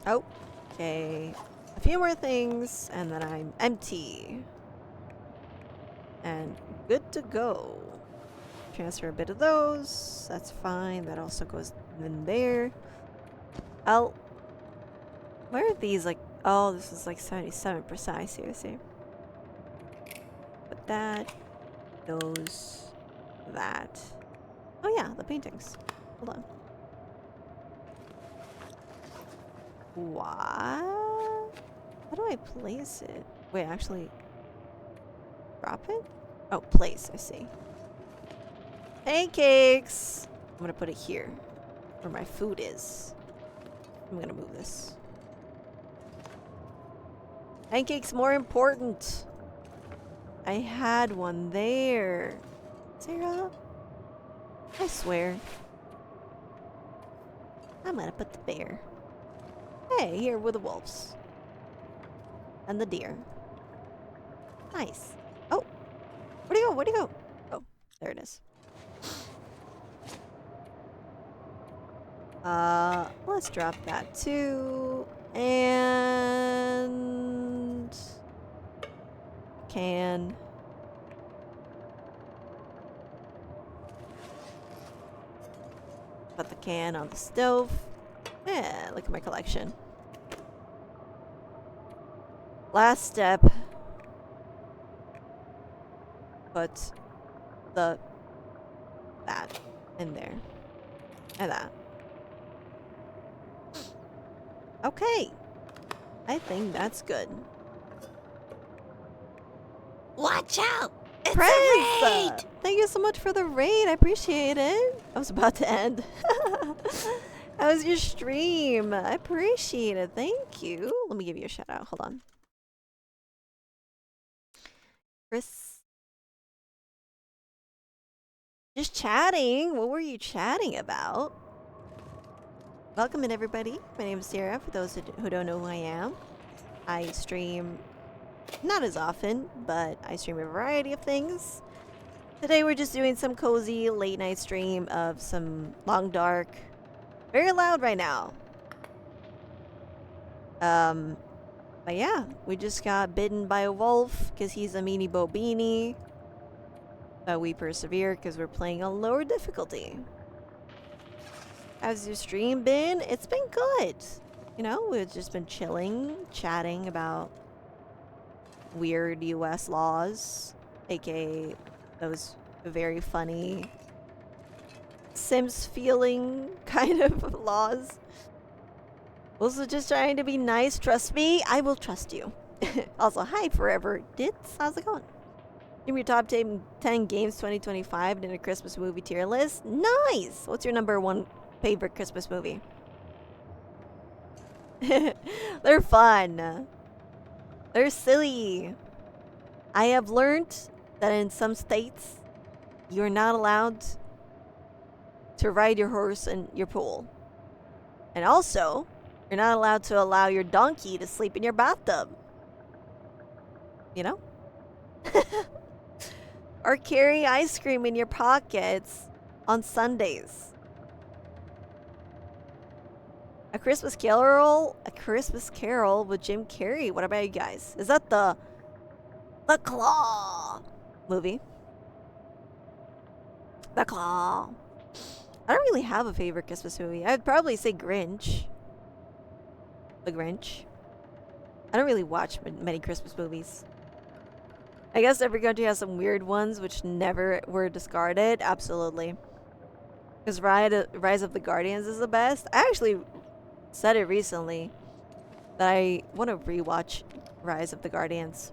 Oh, okay. A few more things, and then I'm empty. And good to go. Transfer a bit of those. That's fine. That also goes in there. Where are these? Like, oh, this is like 77%. I see. But that, those, that. Oh yeah, the paintings. Hold on. What? How do I place it? Wait, actually, drop it? Oh, place. I see. Pancakes! I'm gonna put it here, where my food is. I'm gonna move this. Pancakes more important. I had one there. Sarah? I swear. I'm gonna put the bear. Hey, here with the wolves. And the deer. Nice. Oh! Where'd he go? Where'd he go? Oh, there it is. Let's drop that too. And can put the can on the stove. Yeah, look at my collection. Last step. Put that in there. And that. Okay. I think that's good. Watch out! It's Prince! a raid! Thank you so much for the raid. I appreciate it. I was about to end. How was your stream? I appreciate it. Thank you. Let me give you a shout out. Hold on. Chris. Just chatting. What were you chatting about? Welcome in, everybody. My name is Sarah. For those who don't know who I am, I stream not as often, but I stream a variety of things. Today we're just doing some cozy late night stream of some Long Dark. Very loud right now. But yeah, we just got bitten by a wolf because he's a meanie bo beanie. But we persevere because we're playing on lower difficulty. How's your stream been? It's been good. You know, we've just been chilling, chatting about weird US laws, aka those very funny Sims feeling kind of laws. Also just trying to be nice. Trust me, I will trust you. Also, hi forever Dits. How's it going? Give me your top 10 games 2025 in a Christmas movie tier list. Nice! What's your number one favorite Christmas movie? They're fun. They're silly. I have learned that in some states, you're not allowed to ride your horse in your pool. And also, you're not allowed to allow your donkey to sleep in your bathtub. You know? Or carry ice cream in your pockets on Sundays. A Christmas Carol? A Christmas Carol with Jim Carrey. What about you guys? Is that the Claw movie? The Claw. I don't really have a favorite Christmas movie. I'd probably say Grinch. The Grinch. I don't really watch many Christmas movies. I guess every country has some weird ones which never were discarded. Absolutely. Because Rise of the Guardians is the best. I actually said it recently that I want to rewatch Rise of the Guardians.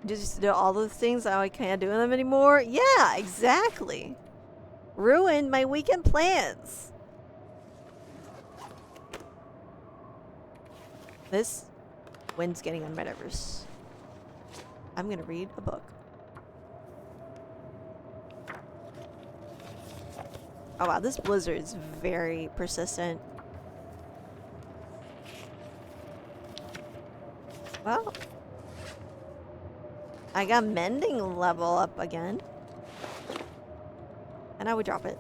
Just do all those things how I can't do them anymore. Yeah, exactly. Ruined my weekend plans. This wind's getting on my nerves. I'm gonna read a book. Oh wow, this blizzard is very persistent. Well, I got mending level up again. And I would drop it.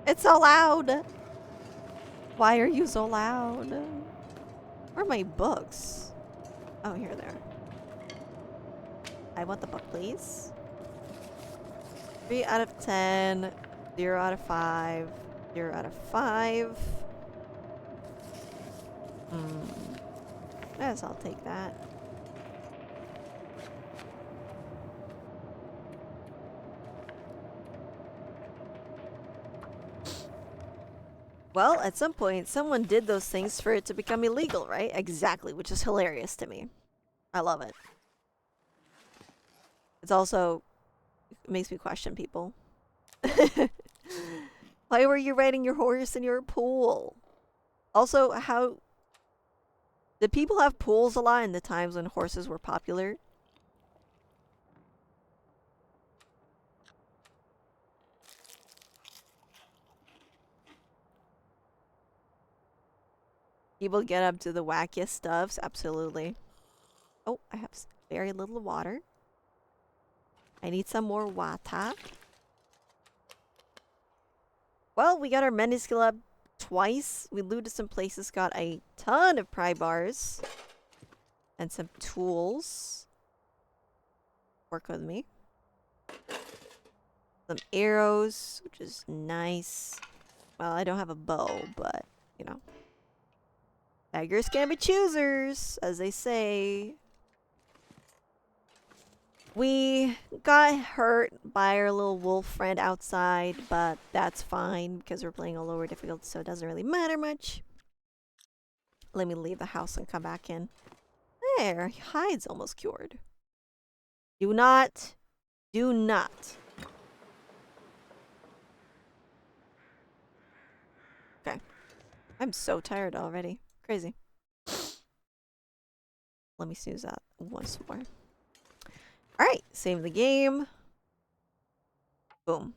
It's so loud! Why are you so loud? Where are my books? Oh, here they are. I want the book, please. 3 out of 10. 0 out of 5. 0 out of 5. Yes, I'll take that. Well, at some point, someone did those things for it to become illegal, right? Exactly, which is hilarious to me. I love it. It's also... It makes me question people. Why were you riding your horse in your pool? Also, how... Did people have pools a lot in the times when horses were popular? People get up to the wackiest stuffs? Absolutely. Oh, I have very little water. I need some more water. Well, we got our mending skill up twice. We looted some places, got a ton of pry bars. And some tools. Work with me. Some arrows, which is nice. Well, I don't have a bow, but, you know. Beggars can be choosers, as they say. We got hurt by our little wolf friend outside, but that's fine because we're playing a lower difficulty, so it doesn't really matter much. Let me leave the house and come back in. There, hide's almost cured. Do not. Okay. I'm so tired already. Crazy. Let me snooze that once more. Alright, save the game. Boom.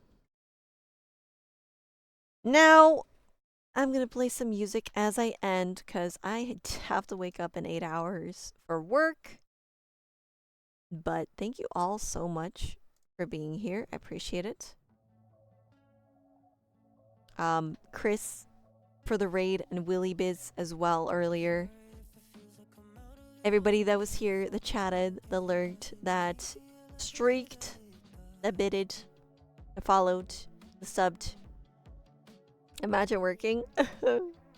Now, I'm gonna play some music as I end, because I have to wake up in 8 hours for work. But thank you all so much for being here. I appreciate it. Chris for the raid and Willy Biz as well earlier. Everybody that was here, that chatted, that lurked, that streaked, that bidded, that followed, that subbed. Imagine working.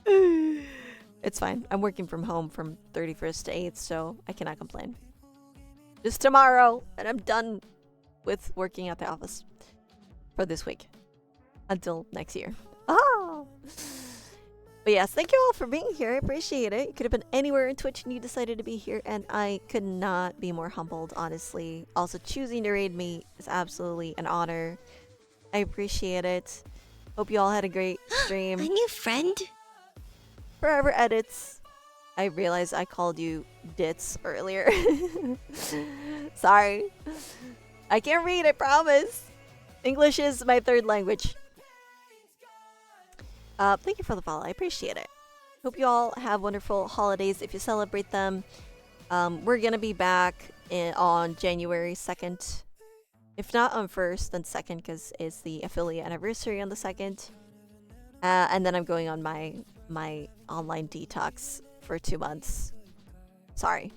It's fine. I'm working from home from 31st to 8th, so I cannot complain. Just tomorrow, and I'm done with working at the office for this week. Until next year. Ah! But yes, thank you all for being here. I appreciate it. You could have been anywhere in Twitch and you decided to be here, and I could not be more humbled, honestly. Also, choosing to raid me is absolutely an honor. I appreciate it. Hope you all had a great stream. A new friend? Forever Edits. I realized I called you Dits earlier. Sorry. I can't read, I promise. English is my third language. Thank you for the follow. I appreciate it. Hope you all have wonderful holidays if you celebrate them. We're gonna be back on January 2nd. If not on 1st, then 2nd, because it's the affiliate anniversary on the 2nd. And then I'm going on my online detox for 2 months. Sorry.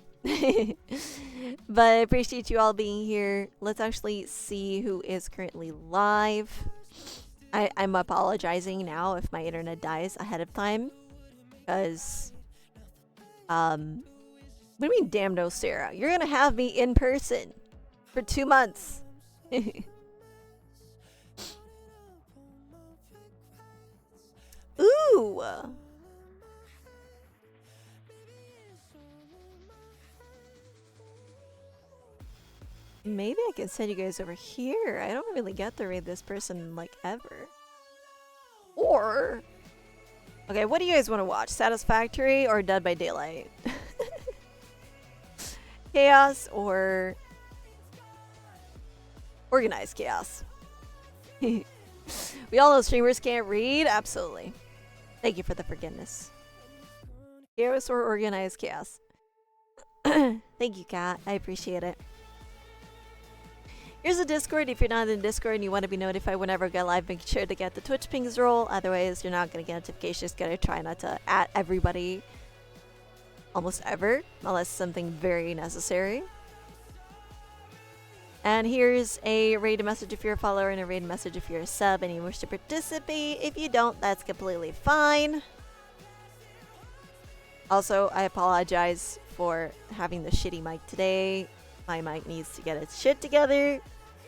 But I appreciate you all being here. Let's actually see who is currently live. I'm apologizing now if my internet dies ahead of time. Because, what do you mean, damn no, Sarah? You're gonna have me in person for 2 months. you. Maybe I can send you guys over here. I don't really get to raid this person like ever. Or okay, what do you guys want to watch? Satisfactory or Dead by Daylight? Chaos or organized chaos? We all know streamers can't read. Absolutely. Thank you for the forgiveness. Chaos or organized chaos? Thank you, Kat. I appreciate it. Here's the Discord. If you're not in Discord and you want to be notified whenever I go live, make sure to get the Twitch pings roll. Otherwise, you're not going to get notifications. Gotta try not to at everybody almost ever, unless something very necessary. And here's a raid message if you're a follower and a raid message if you're a sub and you wish to participate. If you don't, that's completely fine. Also, I apologize for having the shitty mic today. My mic needs to get its shit together.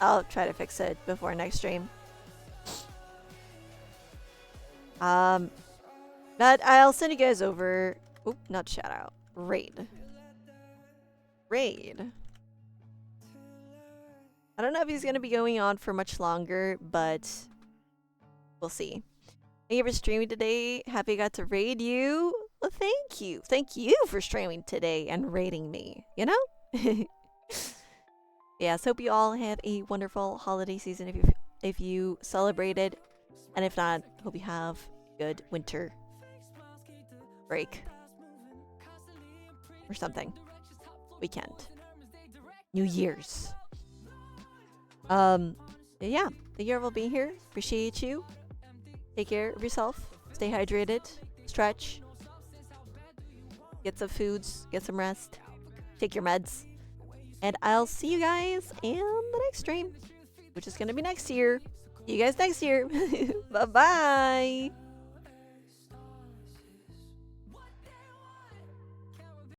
I'll try to fix it before next stream. But I'll send you guys over. Oop, not shout out. Raid. Raid. I don't know if he's gonna be going on for much longer, but we'll see. Thank you for streaming today. Happy I got to raid you. Well, thank you. Thank you for streaming today and raiding me. You know? Yes, hope you all have a wonderful holiday season if you celebrated, and if not, hope you have a good winter break or something. Weekend. New Year's. Yeah, thank you all for being here. Appreciate you. Take care of yourself. Stay hydrated. Stretch. Get some foods. Get some rest. Take your meds. And I'll see you guys in the next stream, which is going to be next year. See you guys next year. Bye-bye.